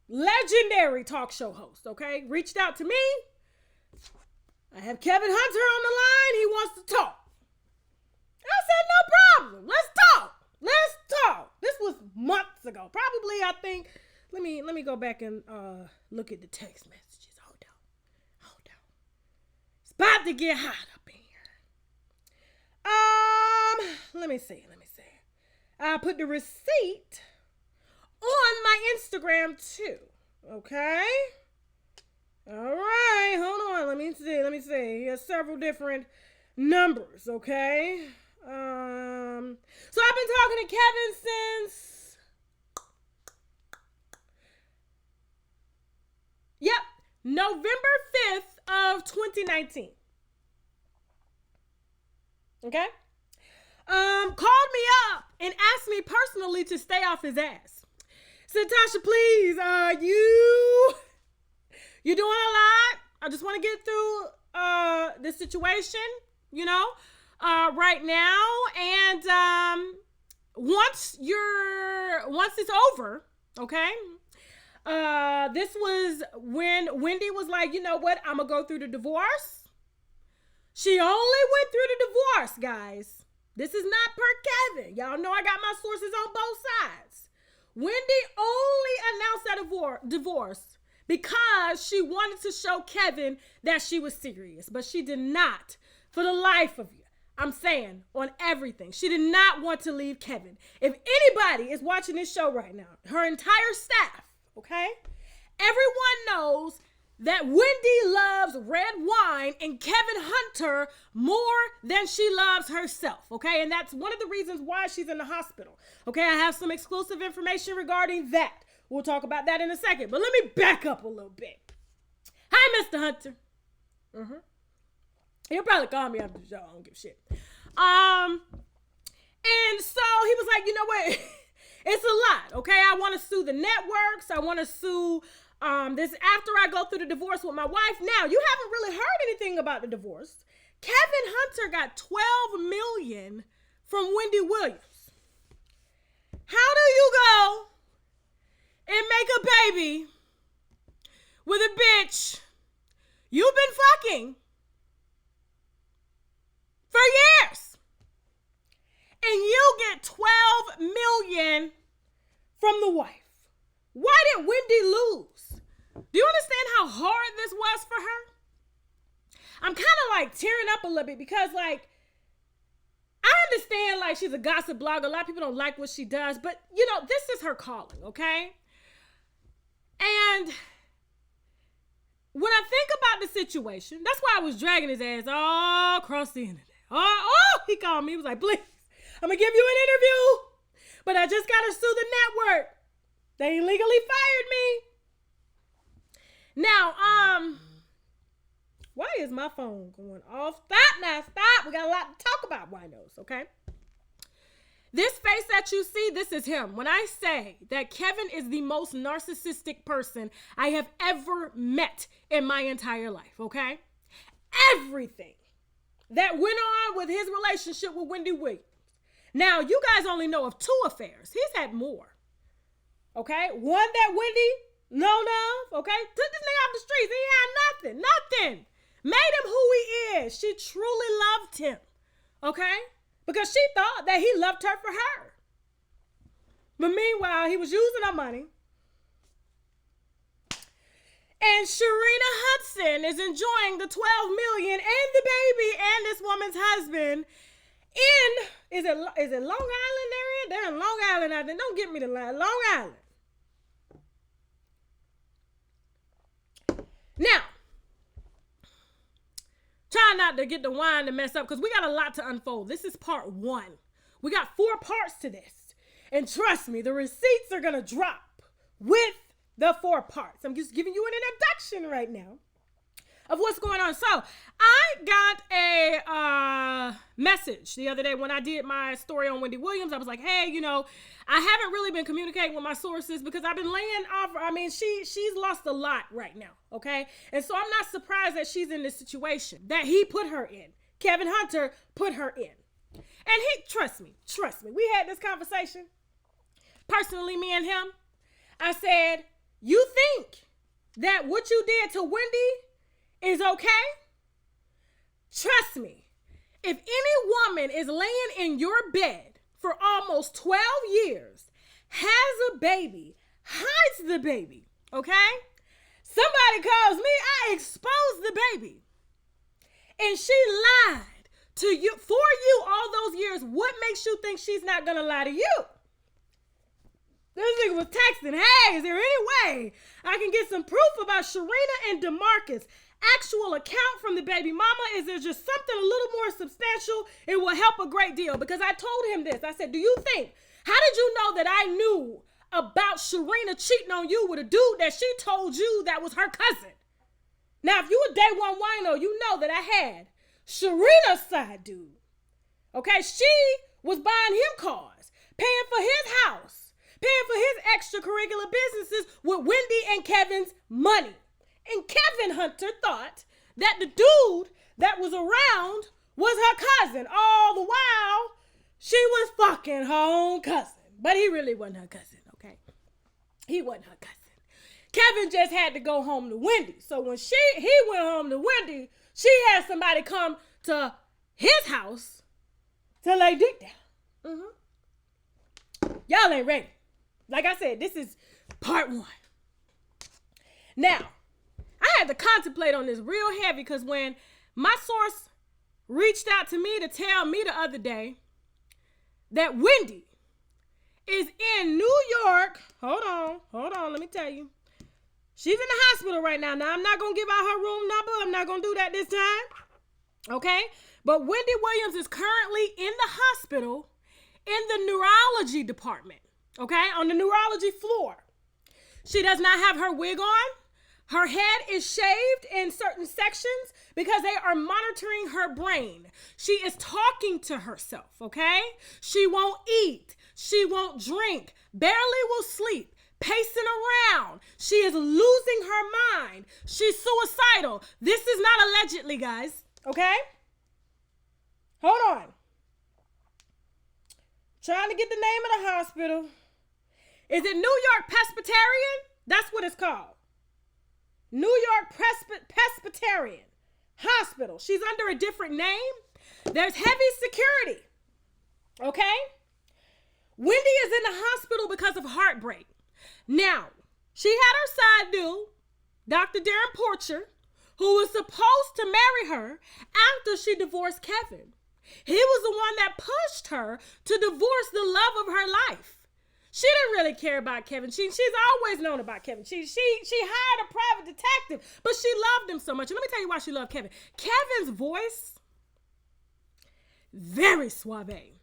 legendary talk show host, okay? Reached out to me. I have Kevin Hunter on the line. He wants to talk. I said, no problem. Let's talk. This was months ago. Probably, I think, let me go back and look at the text messages. Hold on. It's about to get hot up in here. Let me see. I put the receipt on my Instagram too. Okay. All right. Hold on. Let me see. He has several different numbers. Okay. So I've been talking to Kevin since, November 5th of 2019. Okay? Called me up and asked me personally to stay off his ass. Said, Tasha, please, you're doing a lot. I just want to get through this situation, right now. And once it's over, okay? This was when Wendy was like, you know what? I'm gonna go through the divorce. She only went through the divorce, guys. This is not per Kevin. Y'all know I got my sources on both sides. Wendy only announced that divorce because she wanted to show Kevin that she was serious, but she did not, for the life of you. I'm saying on everything. She did not want to leave Kevin. If anybody is watching this show right now, her entire staff, okay? Everyone knows that Wendy loves red wine and Kevin Hunter more than she loves herself, okay? And that's one of the reasons why she's in the hospital, okay? I have some exclusive information regarding that. We'll talk about that in a second, but let me back up a little bit. Hi, Mr. Hunter. He'll probably call me after the show. I don't give a shit. And so he was like, you know what? It's a lot, okay? I want to sue the networks. I want to sue this after I go through the divorce with my wife. Now, you haven't really heard anything about the divorce. Kevin Hunter got $12 million from Wendy Williams. How do you go and make a baby with a bitch you've been fucking for years, and you get $12 million from the wife. Why did Wendy lose? Do you understand how hard this was for her? I'm kind of like tearing up a little bit because like, I understand like she's a gossip blogger. A lot of people don't like what she does, but you know, this is her calling, okay? And when I think about the situation, that's why I was dragging his ass all across the internet. Oh, he called me. He was like, please, I'm going to give you an interview, but I just got to sue the network. They illegally fired me. Now, why is my phone going off? Stop now, stop. We got a lot to talk about, winos, okay? This face that you see, this is him. When I say that Kevin is the most narcissistic person I have ever met in my entire life, okay? Everything that went on with his relationship with Wendy Williams. Now, you guys only know of 2 affairs. He's had more, okay? One that Wendy known of, okay? Took this nigga off the streets. He had nothing. Made him who he is. She truly loved him, okay? Because she thought that he loved her for her. But meanwhile, he was using her money. And Sharina Hudson is enjoying the $12 million and the baby and this woman's husband in, is it Long Island they're in? They're in Long Island, I think. Don't get me to lie. Long Island. Now, try not to get the wine to mess up because we got a lot to unfold. This is part 1. We got 4 parts to this. And trust me, the receipts are going to drop with the 4 parts. I'm just giving you an introduction right now of what's going on. So I got a message the other day when I did my story on Wendy Williams. I was like, hey, you know, I haven't really been communicating with my sources because I've been laying off. I mean, she's lost a lot right now, okay? And so I'm not surprised that she's in this situation that he put her in. Kevin Hunter put her in. And he, trust me, we had this conversation. Personally, me and him, I said, you think that what you did to Wendy is okay? Trust me, if any woman is laying in your bed for almost 12 years, has a baby, hides the baby, okay? Somebody calls me, I exposed the baby. And she lied to you, for you all those years. What makes you think she's not gonna lie to you? This nigga was texting, hey, is there any way I can get some proof about Sharina and DeMarcus? Actual account from the baby mama? Is there just something a little more substantial? It will help a great deal. Because I told him this. I said, do you think, how did you know that I knew about Sharina cheating on you with a dude that she told you that was her cousin? Now, if you a day one wino, you know that I had Sharina's side dude. Okay, she was buying him cars, paying for his house, paying for his extracurricular businesses with Wendy and Kevin's money. And Kevin Hunter thought that the dude that was around was her cousin. All the while, she was fucking her own cousin. But he really wasn't her cousin, okay? He wasn't her cousin. Kevin just had to go home to Wendy. So when he went home to Wendy, she had somebody come to his house to lay dick down. Y'all ain't ready. Like I said, this is part 1. Now, I had to contemplate on this real heavy because when my source reached out to me to tell me the other day that Wendy is in New York. Hold on, let me tell you. She's in the hospital right now. Now, I'm not going to give out her room number. I'm not going to do that this time. Okay? But Wendy Williams is currently in the hospital in the neurology department. Okay? On the neurology floor. She does not have her wig on. Her head is shaved in certain sections because they are monitoring her brain. She is talking to herself, okay? She won't eat. She won't drink. Barely will sleep. Pacing around. She is losing her mind. She's suicidal. This is not allegedly, guys, okay? Hold on. Trying to get the name of the hospital. Is it New York Presbyterian? That's what it's called. New York Presbyterian Hospital. She's under a different name. There's heavy security. Okay? Wendy is in the hospital because of heartbreak. Now, she had her side dude, Dr. Darren Porcher, who was supposed to marry her after she divorced Kevin. He was the one that pushed her to divorce the love of her life. She didn't really care about Kevin. She's always known about Kevin. She hired a private detective, but she loved him so much. And let me tell you why she loved Kevin. Kevin's voice, very suave.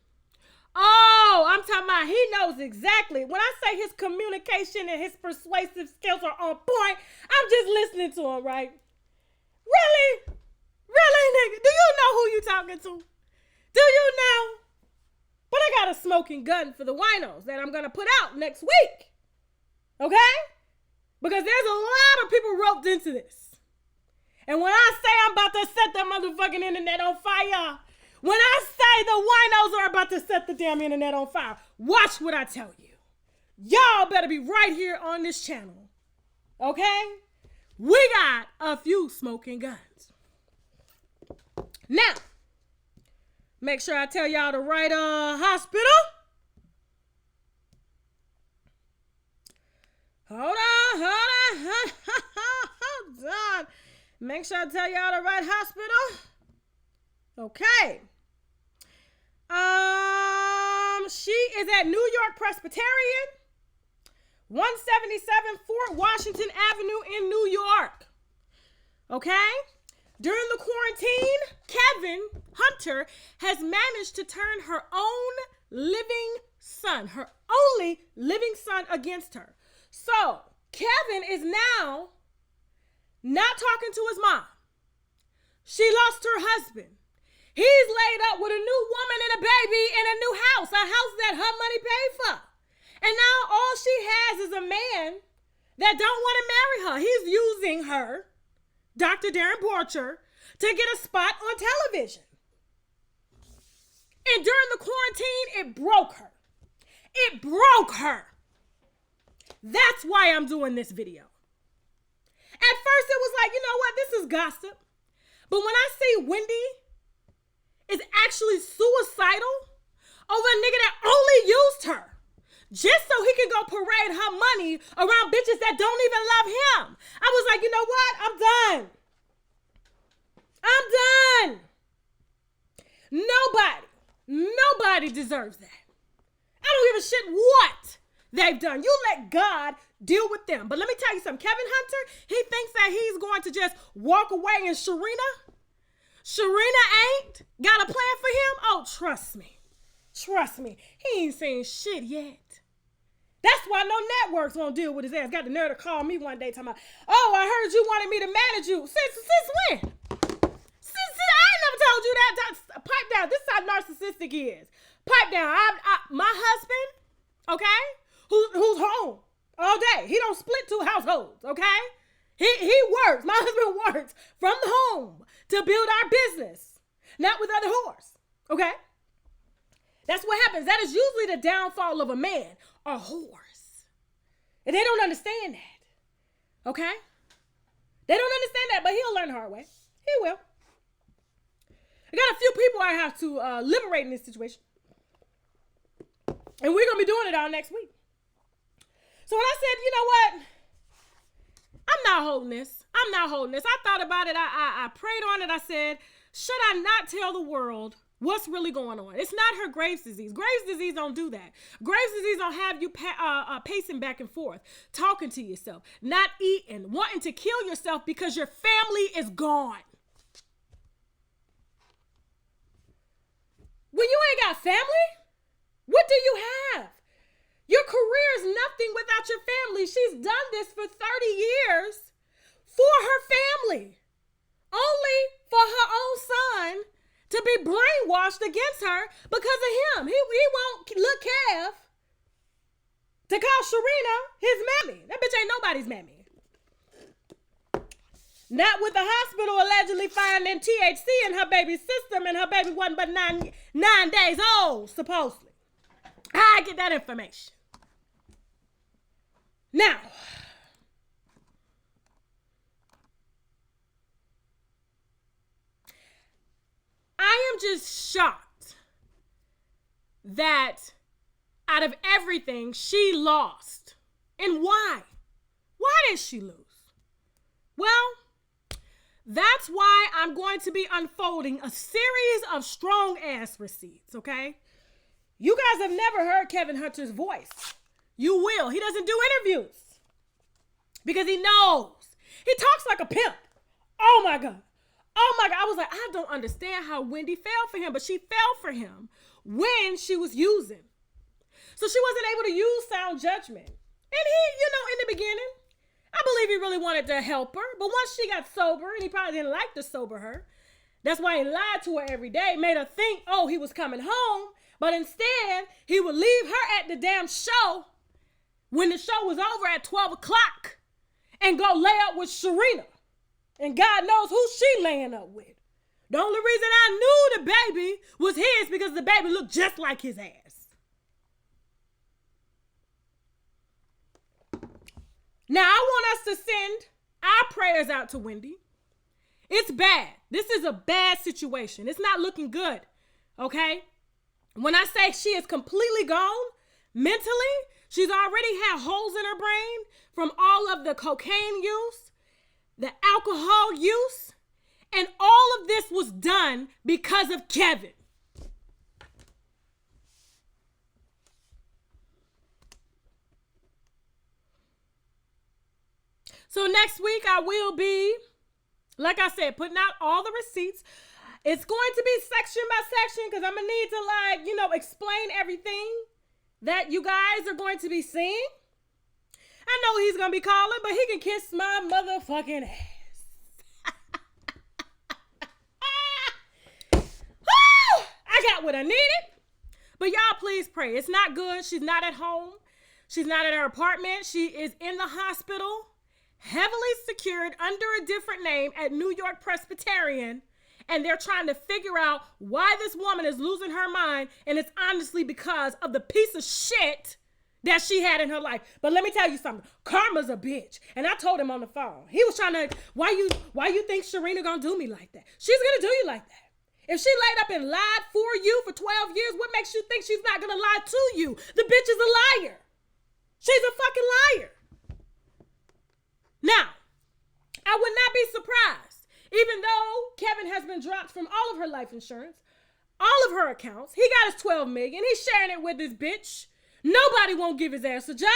Oh, I'm talking about he knows exactly. When I say his communication and his persuasive skills are on point, I'm just listening to him, right? Really? Really, nigga? Do you know who you talking to? Do you know? But I got a smoking gun for the winos that I'm going to put out next week. Okay? Because there's a lot of people roped into this. And when I say I'm about to set that motherfucking internet on fire, when I say the winos are about to set the damn internet on fire, watch what I tell you. Y'all better be right here on this channel. Okay? We got a few smoking guns. Now, make sure I tell y'all the right hospital. Hold on. Make sure I tell y'all the right hospital. Okay. She is at New York Presbyterian, 177 Fort Washington Avenue in New York. Okay? During the quarantine, Kevin Hunter has managed to turn her own living son, her only living son, against her. So, Kevin is now not talking to his mom. She lost her husband. He's laid up with a new woman and a baby in a new house, a house that her money paid for. And now all she has is a man that don't want to marry her. He's using her, Dr. Darren Porcher, to get a spot on television. And during the quarantine, it broke her. It broke her. That's why I'm doing this video. At first, it was like, you know what? This is gossip. But when I see Wendy is actually suicidal over a nigga that only used her just so he could go parade her money around bitches that don't even love him, I was like, you know what? I'm done. Nobody deserves that. I don't give a shit what they've done. You let God deal with them. But let me tell you something. Kevin Hunter, he thinks that he's going to just walk away and Sharina ain't got a plan for him. Oh, trust me. He ain't saying shit yet. That's why no networks won't deal with his ass. Got the nerve to call me one day talking about, oh, I heard you wanted me to manage you. Since when? I ain't never told you that. Pipe down. This is how narcissistic he is. Pipe down. My husband, okay, who's home all day. He don't split two households, okay? He works. My husband works from home to build our business, not with other whores, okay? That's what happens. That is usually the downfall of a man, are whores. And they don't understand that, okay? They don't understand that, but he'll learn the hard way. He will. I got a few people I have to liberate in this situation. And we're going to be doing it all next week. So when I said, you know what? I'm not holding this. I thought about it. I prayed on it. I said, should I not tell the world what's really going on? It's not her Graves' disease. Graves' disease don't do that. Graves' disease don't have you pacing back and forth, talking to yourself, not eating, wanting to kill yourself because your family is gone. When you ain't got family, what do you have? Your career is nothing without your family. She's done this for 30 years for her family, only for her own son to be brainwashed against her because of him. He won't look Kev to call Sharina his mammy. That bitch ain't nobody's mammy. Not with the hospital allegedly finding THC in her baby's system, and her baby wasn't but nine days old, supposedly. I get that information. Now, I am just shocked that out of everything, she lost. And why? Why did she lose? Well, that's why I'm going to be unfolding a series of strong ass receipts, okay? You guys have never heard Kevin Hunter's voice. You will. He doesn't do interviews because he knows. He talks like a pimp. Oh my God. Oh my God. I was like, I don't understand how Wendy fell for him, but she fell for him when she was using. So she wasn't able to use sound judgment. And he, in the beginning, I believe he really wanted to help her. But once she got sober, and he probably didn't like to sober her, that's why he lied to her every day, made her think, oh, he was coming home. But instead, he would leave her at the damn show when the show was over at 12 o'clock and go lay up with Sharina. And God knows who she laying up with. The only reason I knew the baby was his because the baby looked just like his ass. Now, I want us to send our prayers out to Wendy. It's bad. This is a bad situation. It's not looking good, okay? When I say she is completely gone, mentally, she's already had holes in her brain from all of the cocaine use, the alcohol use, and all of this was done because of Kevin. So next week I will be, like I said, putting out all the receipts. It's going to be section by section because I'm going to need to explain everything that you guys are going to be seeing. I know he's going to be calling, but he can kiss my motherfucking ass. Woo! I got what I needed. But y'all please pray. It's not good. She's not at home. She's not at her apartment. She is in the hospital, heavily secured under a different name at New York Presbyterian. And they're trying to figure out why this woman is losing her mind. And it's honestly because of the piece of shit that she had in her life. But let me tell you something. Karma's a bitch. And I told him on the phone. He was trying to, why you think Sharina gonna do me like that? She's gonna do you like that. If she laid up and lied for you for 12 years, what makes you think she's not gonna lie to you? The bitch is a liar. She's a fucking liar. Now, I would not be surprised, even though Kevin has been dropped from all of her life insurance, all of her accounts. He got his $12 million. He's sharing it with this bitch. Nobody won't give his ass a job.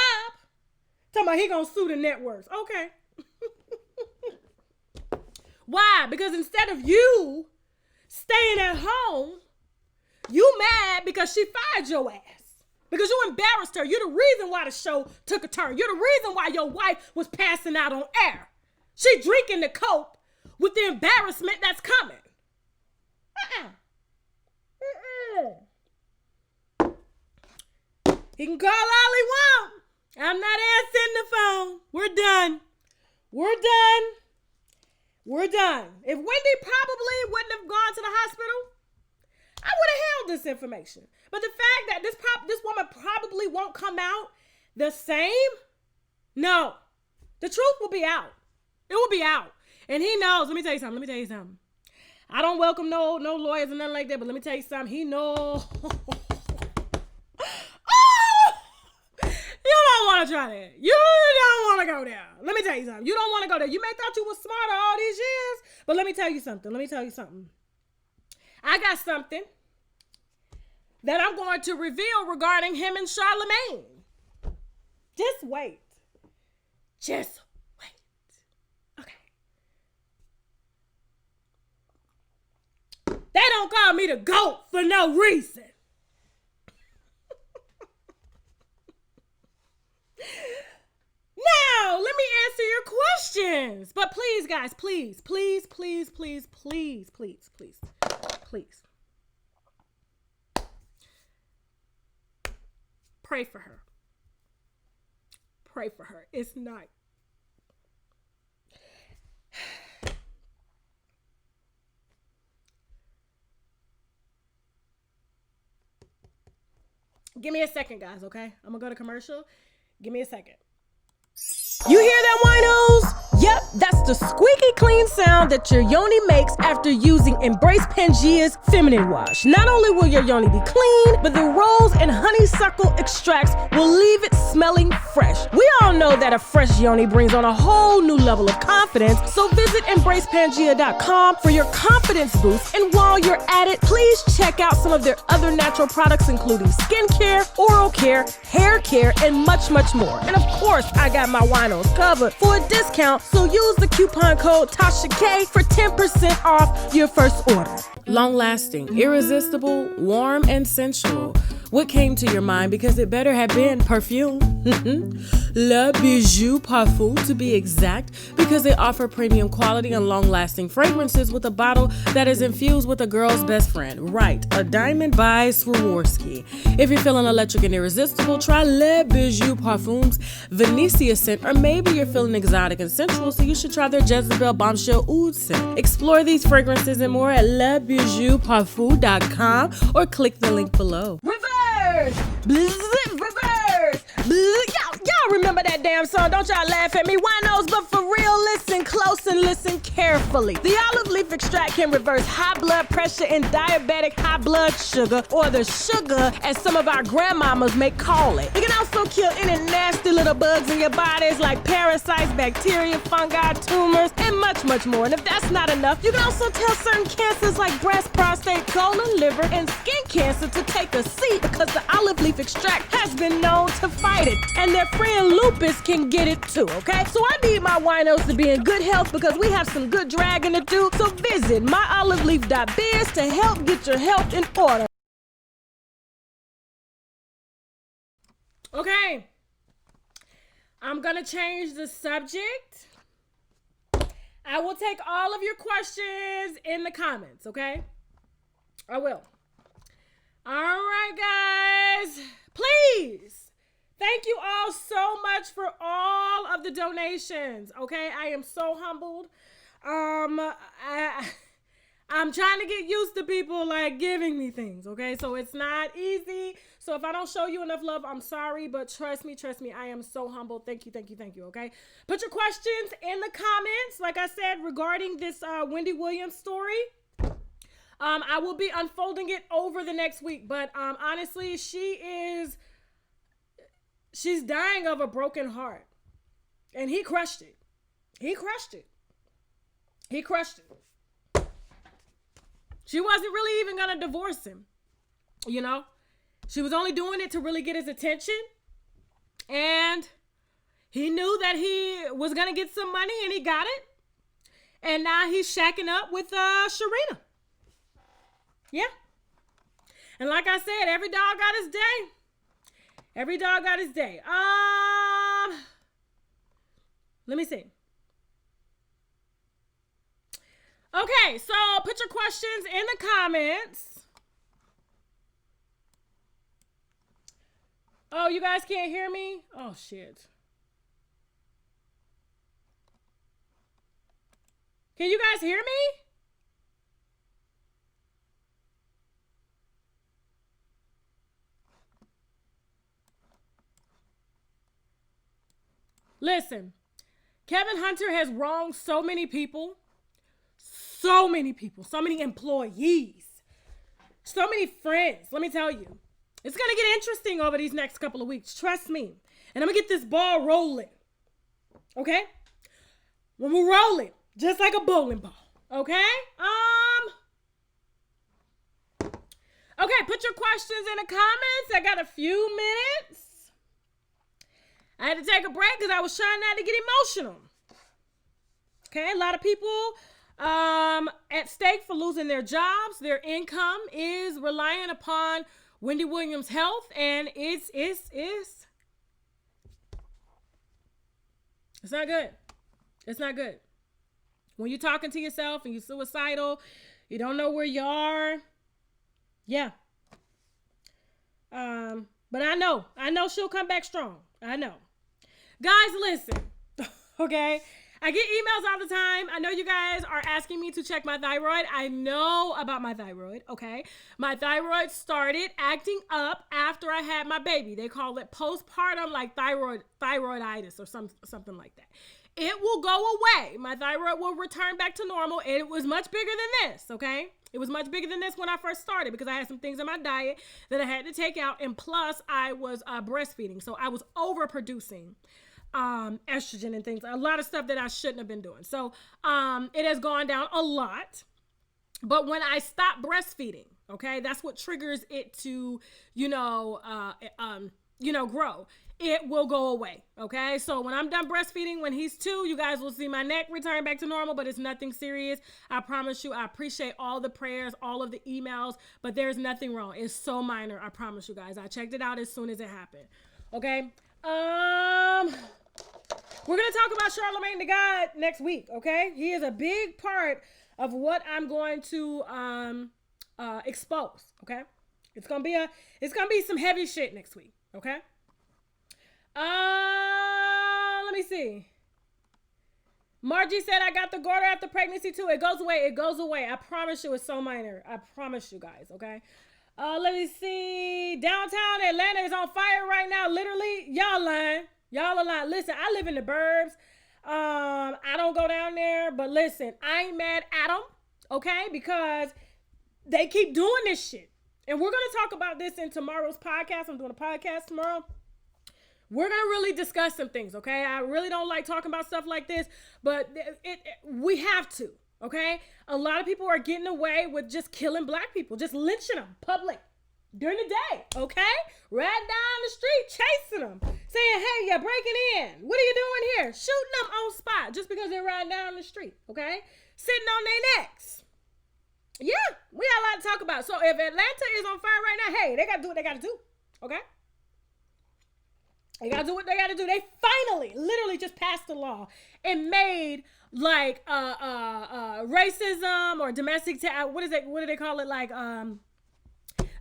Talking about he gonna sue the net worth. Okay. Why? Because instead of you staying at home, you mad because she fired your ass. Because you embarrassed her. You're the reason why the show took a turn. You're the reason why your wife was passing out on air. She drinking to cope with the embarrassment that's coming. He can call all he wants. I'm not answering the phone. We're done. We're done. We're done. If Wendy probably wouldn't have gone to the hospital, I would have held this information. But the fact that this woman probably won't come out the same, no. The truth will be out. It will be out. And he knows. Let me tell you something. I don't welcome no lawyers and nothing like that, but let me tell you something. He knows. You don't want to try that. You don't want to go there. Let me tell you something. You don't want to go there. You may thought you was smarter all these years, but let me tell you something. I got something that I'm going to reveal regarding him and Charlemagne. Just wait. Okay. They don't call me the GOAT for no reason. Now, let me answer your questions. But please, guys, please. Pray for her. It's not. Give me a second, guys, okay? I'm going to go to commercial. Give me a second. You hear that, winos? Yep, that's the squeaky clean sound that your yoni makes after using Embrace Pangea's feminine wash. Not only will your yoni be clean, but the rose and honeysuckle extracts will leave it smelling fresh. We all know that a fresh yoni brings on a whole new level of confidence, so visit EmbracePangea.com for your confidence boost. And while you're at it, please check out some of their other natural products, including skincare, oral care, hair care, and much, much more. And of course, I got my winos covered for a discount, so use the coupon code TASHAK for 10% off your first order. Long-lasting, irresistible, warm, and sensual. What came to your mind? Because it better have been perfume. Le Bijou Parfum, to be exact, because they offer premium quality and long-lasting fragrances with a bottle that is infused with a girl's best friend. Right, a diamond by Swarovski. If you're feeling electric and irresistible, try Le Bijou Parfum's Venetia scent, or maybe you're feeling exotic and sensual, so you should try their Jezebel Bombshell Oud scent. Explore these fragrances and more at lebijouparfum.com or click the link below. Reverse! Reverse! Y'all remember that damn song? Don't y'all laugh at me, winos, but for real, listen close and listen carefully. The olive leaf extract can reverse high blood pressure and diabetic high blood sugar, or the sugar as some of our grandmamas may call it. It can also kill any nasty little bugs in your bodies like parasites, bacteria, fungi, tumors, and much, much more. And if that's not enough, you can also tell certain cancers like breast, prostate, colon, liver, and skin cancer to take a seat, because the olive leaf extract has been known to fight it. And their friend lupus can get it too, okay? So I need my winos to be in good health, because we have some good dragging to do. So visit myoliveleaf.biz to help get your health in order. Okay, I'm gonna change the subject. I will take all of your questions in the comments, okay? I will. All right, guys, please. Thank you all so much for all of the donations, okay? I am so humbled. I'm trying to get used to people like giving me things, okay? So it's not easy. So if I don't show you enough love, I'm sorry, but trust me, I am so humbled. Thank you, okay? Put your questions in the comments, like I said, regarding this Wendy Williams story. I will be unfolding it over the next week, but honestly, she's dying of a broken heart. And he crushed it. She wasn't really even going to divorce him, you know? She was only doing it to really get his attention. And he knew that he was going to get some money, and he got it. And now he's shacking up with Sharina. Yeah. And like I said, every dog got his day. Let me see. Okay, so put your questions in the comments. Oh, you guys can't hear me? Oh, shit. Can you guys hear me? Listen, Kevin Hunter has wronged so many people, so many employees, so many friends. Let me tell you, it's going to get interesting over these next couple of weeks. Trust me. And I'm going to get this ball rolling. Okay? When we're rolling, just like a bowling ball. Okay? Okay, put your questions in the comments. I got a few minutes. I had to take a break because I was trying not to get emotional. Okay, a lot of people at stake for losing their jobs. Their income is relying upon Wendy Williams' health, and it's not good. It's not good. When you're talking to yourself and you're suicidal, you don't know where you are. Yeah. But I know she'll come back strong. I know. Guys, listen. Okay? I get emails all the time. I know you guys are asking me to check my thyroid. I know about my thyroid, okay? My thyroid started acting up after I had my baby. They call it postpartum, like thyroiditis or something like that. It will go away. My thyroid will return back to normal. It was much bigger than this, okay? It was much bigger than this when I first started because I had some things in my diet that I had to take out. And plus, I was breastfeeding. So I was overproducing estrogen and things, a lot of stuff that I shouldn't have been doing. So it has gone down a lot. But when I stop breastfeeding, okay, that's what triggers it to, grow. It will go away, okay? So when I'm done breastfeeding, when he's 2, you guys will see my neck return back to normal, but it's nothing serious. I promise you. I appreciate all the prayers, all of the emails, but there's nothing wrong. It's so minor, I promise you guys. I checked it out as soon as it happened, okay? We're going to talk about Charlemagne the God next week, okay? He is a big part of what I'm going to expose, okay? It's going to be some heavy shit next week, okay? Let me see. Margie said, I got the goiter after pregnancy too. It goes away. It goes away. I promise you, it's so minor. I promise you guys, okay? Let me see. Downtown Atlanta is on fire right now. Literally, y'all lying. Y'all are lying. Listen, I live in the burbs. I don't go down there, but listen, I ain't mad at them, okay? Because they keep doing this shit. And we're going to talk about this in tomorrow's podcast. I'm doing a podcast tomorrow. We're going to really discuss some things, okay? I really don't like talking about stuff like this, but we have to, okay? A lot of people are getting away with just killing black people, just lynching them public during the day, okay? Riding down the street, chasing them, saying, hey, you're breaking in. What are you doing here? Shooting them on spot just because they're riding down the street, okay? Sitting on their necks. Yeah, we got a lot to talk about. So if Atlanta is on fire right now, hey, they got to do what they got to do, okay? They got to do what they got to do. They finally, literally just passed a law and made like racism or domestic, what do they call it?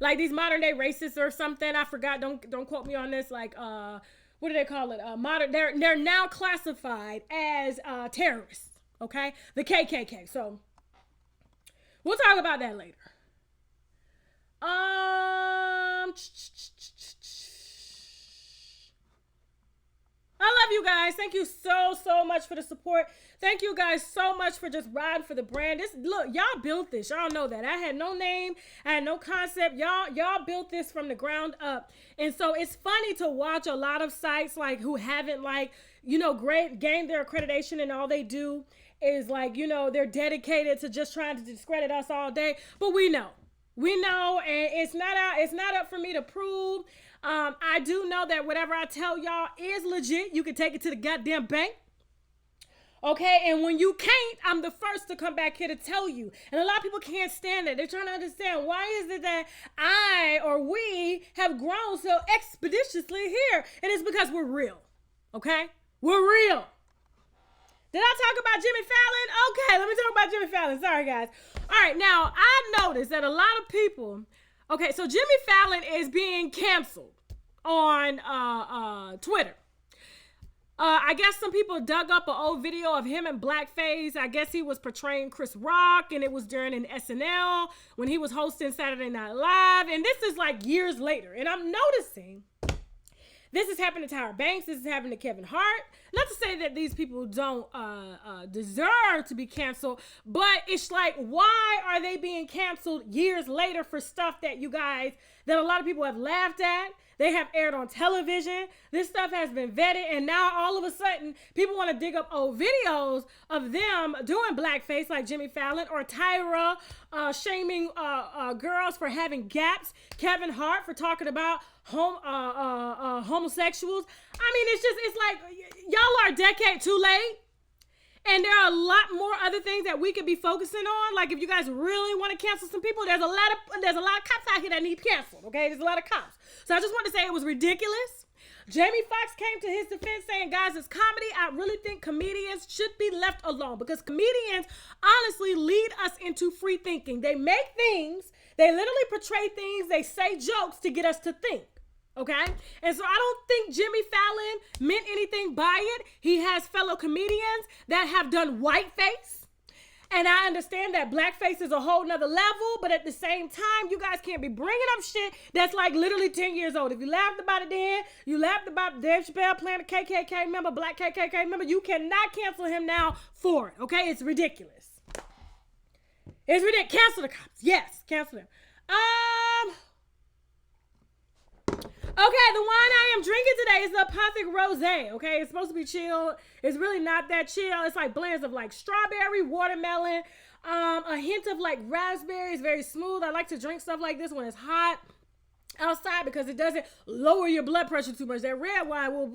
Like these modern day racists or something. I forgot. Don't quote me on this. Like, what do they call it? They're now classified as terrorists. Okay, the KKK. So we'll talk about that later. I love you guys. Thank you so much for the support. Thank you guys so much for just riding for the brand. Look, y'all built this. Y'all know that. I had no name. I had no concept. Y'all built this from the ground up. And so it's funny to watch a lot of sites like who haven't gained their accreditation, and all they do is they're dedicated to just trying to discredit us all day. But we know, and it's not up for me to prove. I do know that whatever I tell y'all is legit. You can take it to the goddamn bank. Okay, and when you can't, I'm the first to come back here to tell you. And a lot of people can't stand it. They're trying to understand, why is it that I or we have grown so expeditiously here? And it's because we're real. Okay? We're real. Did I talk about Jimmy Fallon? Okay, let me talk about Jimmy Fallon. Sorry, guys. All right, now, I noticed that a lot of people... Okay, so Jimmy Fallon is being canceled on Twitter. I guess some people dug up an old video of him in blackface. I guess he was portraying Chris Rock, and it was during an SNL when he was hosting Saturday Night Live. And this is like years later. And I'm noticing this is happening to Tyra Banks. This is happening to Kevin Hart. Not to say that these people don't deserve to be canceled, but it's like, why are they being canceled years later for stuff that a lot of people have laughed at? They have aired on television. This stuff has been vetted, and now all of a sudden, people want to dig up old videos of them doing blackface like Jimmy Fallon, or Tyra shaming girls for having gaps, Kevin Hart for talking about homosexuals. I mean, it's like y'all are a decade too late. And there are a lot more other things that we could be focusing on. Like, if you guys really want to cancel some people, there's a lot of cops out here that need canceled, okay? There's a lot of cops. So I just want to say it was ridiculous. Jamie Foxx came to his defense saying, guys, it's comedy. I really think comedians should be left alone, because comedians honestly lead us into free thinking. They make things, they literally portray things, they say jokes to get us to think. Okay? And so I don't think Jimmy Fallon meant anything by it. He has fellow comedians that have done whiteface. And I understand that blackface is a whole nother level, but at the same time, you guys can't be bringing up shit that's like literally 10 years old. If you laughed about it then, you laughed about Dave Chappelle playing a KKK member, black KKK member, you cannot cancel him now for it, okay? It's ridiculous. It's ridiculous. Cancel the cops. Yes, cancel them. Okay, the wine I am drinking today is the Apothic Rosé, okay? It's supposed to be chill. It's really not that chill. It's like blends of like strawberry, watermelon, a hint of like raspberry. It's very smooth. I like to drink stuff like this when it's hot outside because it doesn't lower your blood pressure too much. That red wine will,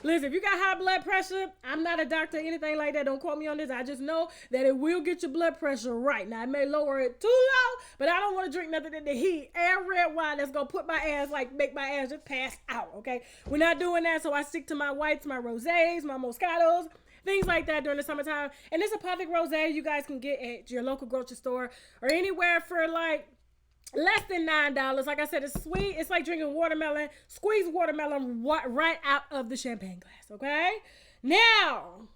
listen, if you got high blood pressure, I'm not a doctor or anything like that. Don't quote me on this. I just know that it will get your blood pressure right. Now, it may lower it too low, but I don't want to drink nothing in the heat and red wine that's going to put my ass, like, make my ass just pass out, okay? We're not doing that, so I stick to my whites, my rosés, my moscatos, things like that during the summertime. And this Apothic Rosé you guys can get at your local grocery store or anywhere for, like, less than $9. Like I said, it's sweet. It's like drinking watermelon, squeeze watermelon right out of the champagne glass, okay? Now,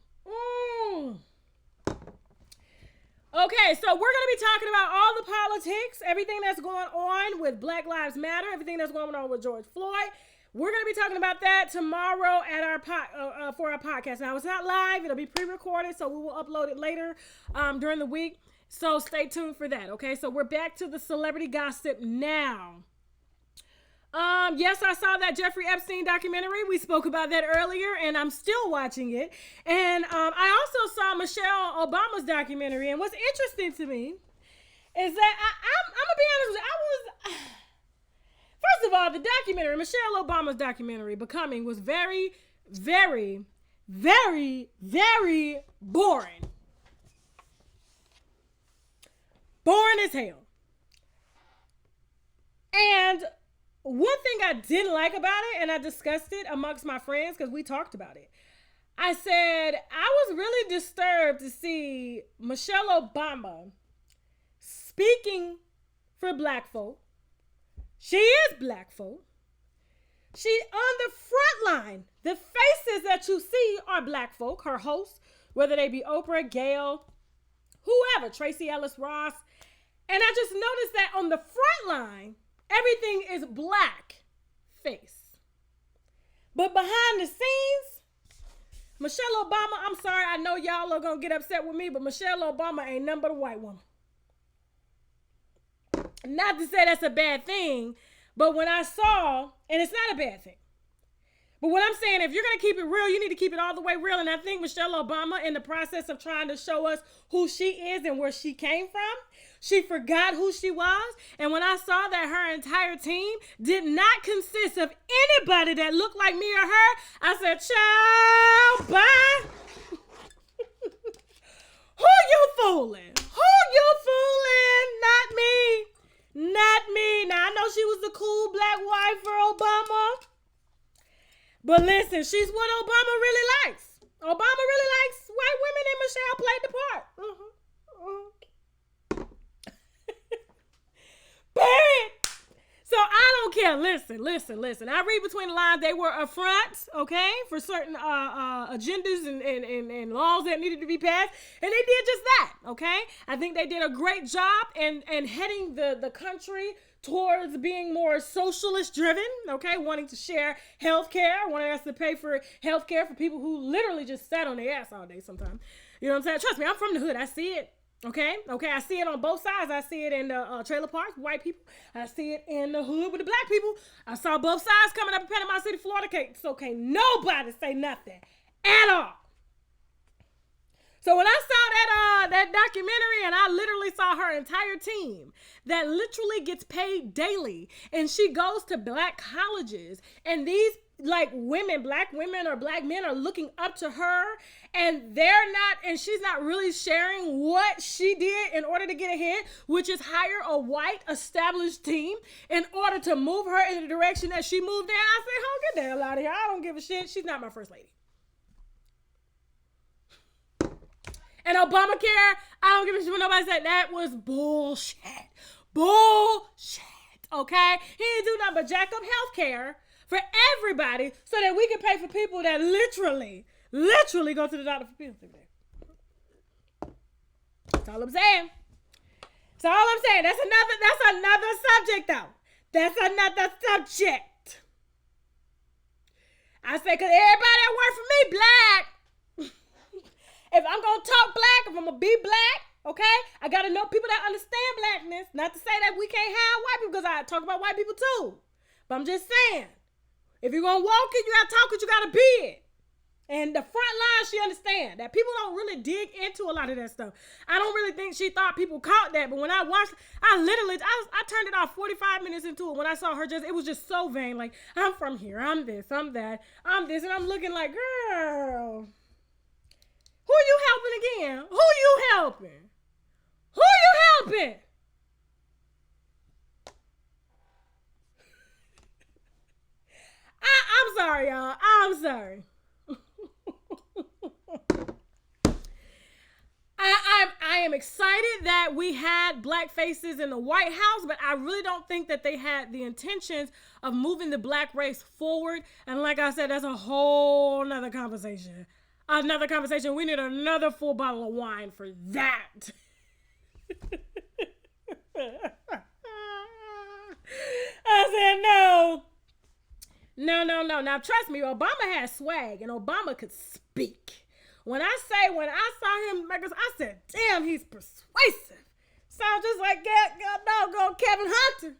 okay, so we're going to be talking about all the politics, everything that's going on with Black Lives Matter, everything that's going on with George Floyd. We're going to be talking about that tomorrow at our for our podcast. Now, it's not live. It'll be pre-recorded, so we will upload it later during the week. So stay tuned for that, okay? So we're back to the celebrity gossip now. Yes, I saw that Jeffrey Epstein documentary. We spoke about that earlier, and I'm still watching it. And I also saw Michelle Obama's documentary. And what's interesting to me is that I'm going to be honest with you. First of all, the documentary, Michelle Obama's documentary, Becoming, was very, very, very, very boring. Boring as hell. And one thing I didn't like about it, and I discussed it amongst my friends because we talked about it. I said, I was really disturbed to see Michelle Obama speaking for black folk. She is black folk. She on the front line. The faces that you see are black folk, her hosts, whether they be Oprah, Gayle, whoever, Tracy Ellis Ross. And I just noticed that on the front line, everything is black face. But behind the scenes, Michelle Obama, I'm sorry, I know y'all are going to get upset with me, but Michelle Obama ain't nothing but a white woman. Not to say that's a bad thing, but when I saw, and it's not a bad thing, but what I'm saying, if you're going to keep it real, you need to keep it all the way real. And I think Michelle Obama, in the process of trying to show us who she is and where she came from, she forgot who she was. And when I saw that her entire team did not consist of anybody that looked like me or her, I said, child, bye. Who you fooling? Who you fooling? Not me. Not me. Now, I know she was the cool black wife for Obama. But listen, she's what Obama really likes. Obama really likes white women, and Michelle played the part. Period. So I don't care. Listen. I read between the lines. They were affronts, okay, for certain agendas and laws that needed to be passed. And they did just that, okay? I think they did a great job in heading the country towards being more socialist driven, okay, wanting to share health care, wanting us to pay for health care for people who literally just sat on their ass all day sometimes. You know what I'm saying? Trust me, I'm from the hood. I see it. Okay, I see it on both sides. I see it in the trailer parks, white people. I see it in the hood with the black people. I saw both sides coming up in Panama City, Florida. So can't nobody say nothing at all. So when I saw that documentary, and I literally saw her entire team that literally gets paid daily, and she goes to black colleges, and these like women, black women or black men are looking up to her, and she's not really sharing what she did in order to get ahead, which is hire a white established team in order to move her in the direction that she moved in. I said, "Oh, get the hell out of here. I don't give a shit. She's not my first lady." And Obamacare, I don't give a shit when nobody said that was bullshit. Bullshit. Okay? He didn't do nothing but jack up healthcare for everybody so that we can pay for people that literally go to the doctor for pills every day. That's all I'm saying. That's all I'm saying. That's another subject though. That's another subject. I say, cause everybody that work for me black. If I'm gonna talk black, if I'm gonna be black, okay, I gotta know people that understand blackness. Not to say that we can't have white people, because I talk about white people too. But I'm just saying, if you're gonna walk it, you gotta talk it, you gotta be it. And the front line, she understand that people don't really dig into a lot of that stuff. I don't really think she thought people caught that. But when I watched, I turned it off 45 minutes into it. When I saw her it was just so vain. Like, I'm from here, I'm this, I'm that, I'm this. And I'm looking like, girl, who you helping again? Who you helping? Who you helping? I'm sorry, y'all. I'm sorry. I am excited that we had black faces in the White House, but I really don't think that they had the intentions of moving the black race forward. And like I said, that's a whole nother conversation. We need another full bottle of wine for that. I said no. Now trust me, Obama had swag and Obama could speak. When I saw him, I said, damn, he's persuasive. Sounds just like doggone Kevin Hunter.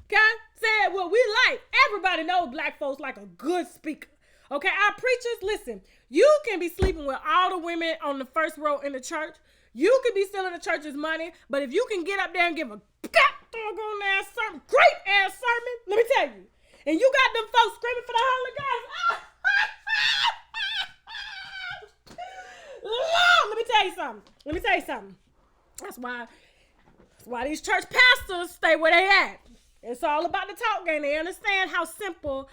Okay? Said what we like. Everybody knows black folks like a good speaker. Okay? Our preachers, listen, you can be sleeping with all the women on the first row in the church. You could be stealing the church's money, but if you can get up there and give a doggone ass sermon, great ass sermon, let me tell you, and you got them folks screaming for the Holy Ghost. Lord, let me tell you something. That's why these church pastors stay where they at. It's all about the talk game. They understand how simple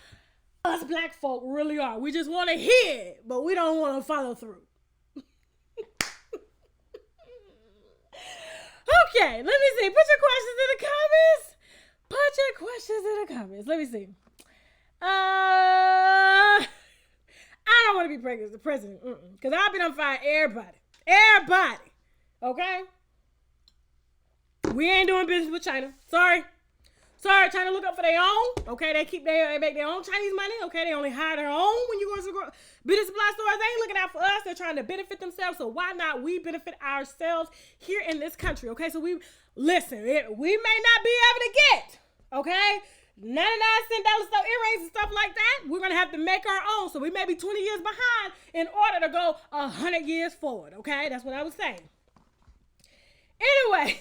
us black folk really are. We just want to hear it, but we don't want to follow through. Okay, let me see. Put your questions in the comments. Let me see. I don't want to be president, because I've been on fire everybody, okay? We ain't doing business with China. Sorry, China look up for their own, okay? They make their own Chinese money, okay? They only hire their own when you go to the business supply stores. They ain't looking out for us. They're trying to benefit themselves, so why not we benefit ourselves here in this country, okay? So we may not be able to get, okay, 99-cent dollar stuff, earrings and stuff like that. We're going to have to make our own. So we may be 20 years behind in order to go 100 years forward. Okay? That's what I was saying. Anyway.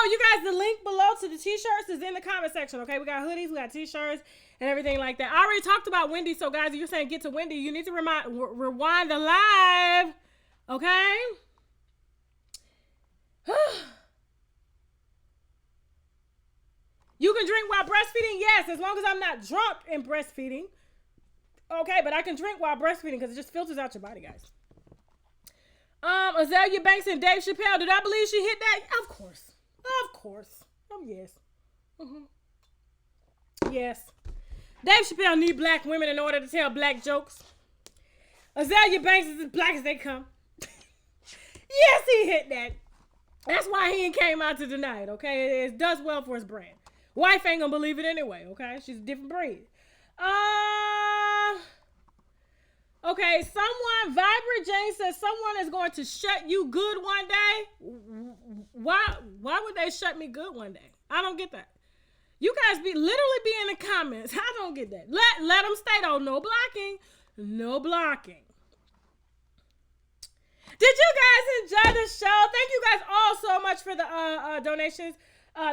You guys, the link below to the t-shirts is in the comment section. Okay? We got hoodies, we got t-shirts and everything like that. I already talked about Wendy. So guys, if you're saying get to Wendy, you need to rewind the live. Okay? You can drink while breastfeeding? Yes, as long as I'm not drunk in breastfeeding. Okay, but I can drink while breastfeeding because it just filters out your body, guys. Azalea Banks and Dave Chappelle, did I believe she hit that? Of course. Oh, yes. Yes. Dave Chappelle need black women in order to tell black jokes. Azalea Banks is as black as they come. Yes, he hit that. That's why he ain't came out to deny it, okay? It does well for his brand. Wife ain't gonna believe it anyway, okay? She's a different breed. Okay, Vibrant Jane says someone is going to shut you good one day. Why would they shut me good one day? I don't get that. You guys be in the comments. I don't get that. Let them stay though. No blocking. Did you guys enjoy the show? Thank you guys all so much for the donations.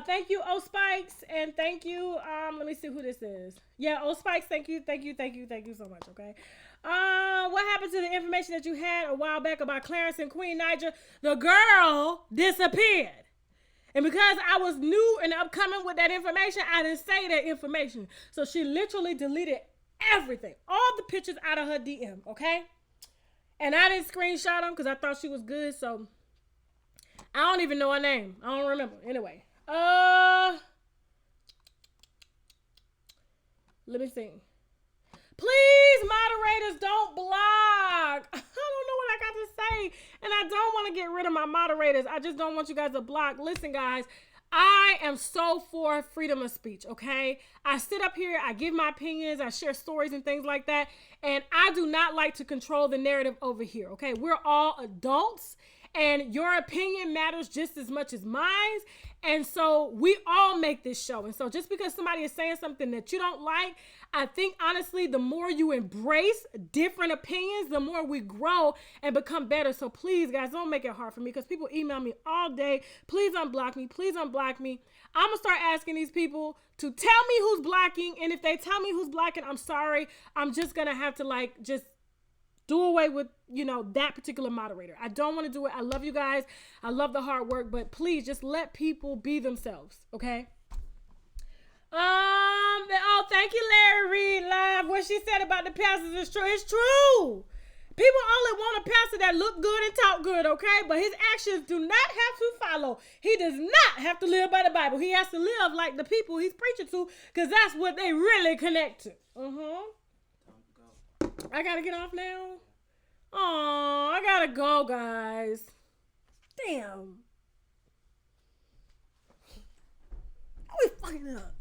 Thank you, O Spikes, and thank you. Let me see who this is. Yeah, O Spikes, thank you so much. Okay. What happened to the information that you had a while back about Clarence and Queen Naija? The girl disappeared, and because I was new and upcoming with that information, I didn't say that information. So she literally deleted everything, all the pictures out of her DM. Okay. And I didn't screenshot them because I thought she was good. So I don't even know her name. I don't remember. Anyway. Let me see. Please, moderators, don't block. I don't know what I got to say. And I don't want to get rid of my moderators. I just don't want you guys to block. Listen, guys. I am so for freedom of speech, okay? I sit up here, I give my opinions, I share stories and things like that, and I do not like to control the narrative over here, okay? We're all adults, and your opinion matters just as much as mine, and so we all make this show. And so just because somebody is saying something that you don't like, I think honestly, the more you embrace different opinions, the more we grow and become better. So please, guys, don't make it hard for me, because people email me all day. Please unblock me. Please unblock me. I'm going to start asking these people to tell me who's blocking. And if they tell me who's blocking, I'm sorry. I'm just going to have to just do away with, that particular moderator. I don't want to do it. I love you guys. I love the hard work, but please just let people be themselves. Okay. Thank you, Larry Reed Live. What she said about the pastors is true. It's true. People only want a pastor that look good and talk good, okay? But his actions do not have to follow. He does not have to live by the Bible. He has to live like the people he's preaching to, because that's what they really connect to. I gotta get off now. Oh, I gotta go, guys. Damn. We fucking up.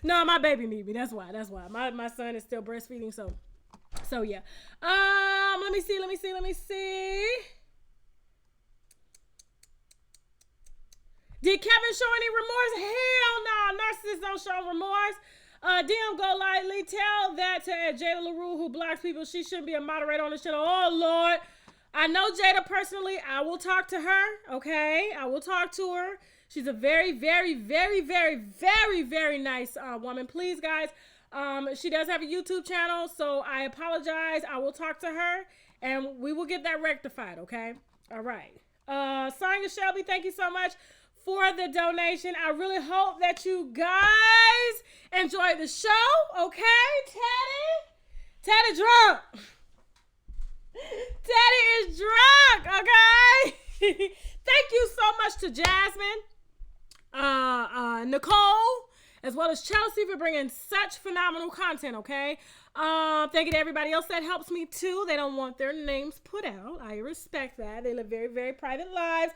No, my baby need me. That's why. My son is still breastfeeding, so yeah. Let me see. Did Kevin show any remorse? Hell no. Narcissists don't show remorse. DM Go Lightly. Tell that to Jada LaRue, who blocks people. She shouldn't be a moderator on the channel. Oh, Lord. I know Jada personally. I will talk to her, okay? I will talk to her. She's a very, very, very, very, very, very nice woman. Please, guys, she does have a YouTube channel, so I apologize. I will talk to her, and we will get that rectified, okay? All right. Sonia Shelby, thank you so much for the donation. I really hope that you guys enjoyed the show, okay? Teddy drunk. Teddy is drunk, okay? Thank you so much to Jasmine, Nicole, as well as Chelsea for bringing such phenomenal content, okay? Thank you to everybody else that helps me too. They don't want their names put out. I respect that. They live very, very private lives.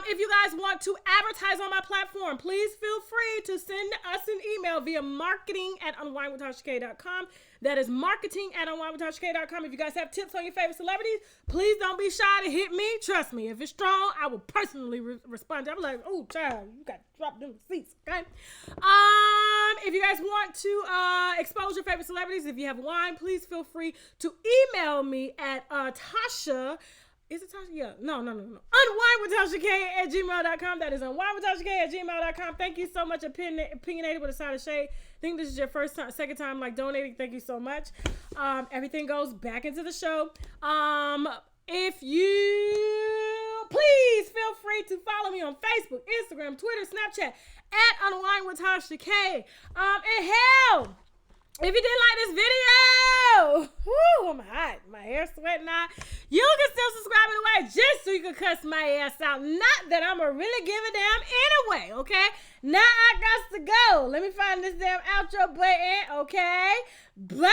If you guys want to advertise on my platform, please feel free to send us an email via marketing@unwinewithtashak.com. That is marketing@unwinewithtashak.com. If you guys have tips on your favorite celebrities, please don't be shy to hit me. Trust me, if it's strong, I will personally respond. I'm like, oh, child, you got to drop them receipts, okay? If you guys want to expose your favorite celebrities, if you have wine, please feel free to email me at Tasha. Is it Tasha? Yeah. No. unwinewithtashak@gmail.com. That is unwinewithtashak@gmail.com. Thank you so much, Opinionated with a Side of Shade. I think this is your second time donating. Thank you so much. Everything goes back into the show. If you please feel free to follow me on Facebook, Instagram, Twitter, Snapchat @unwinewithtashak. And hell, if you didn't like this video, I'm hot. My hair's sweating out. You can still subscribe anyway, just so you can cuss my ass out. Not that I'm going to really give a damn anyway, okay? Now I got to go. Let me find this damn outro button, okay? Bye.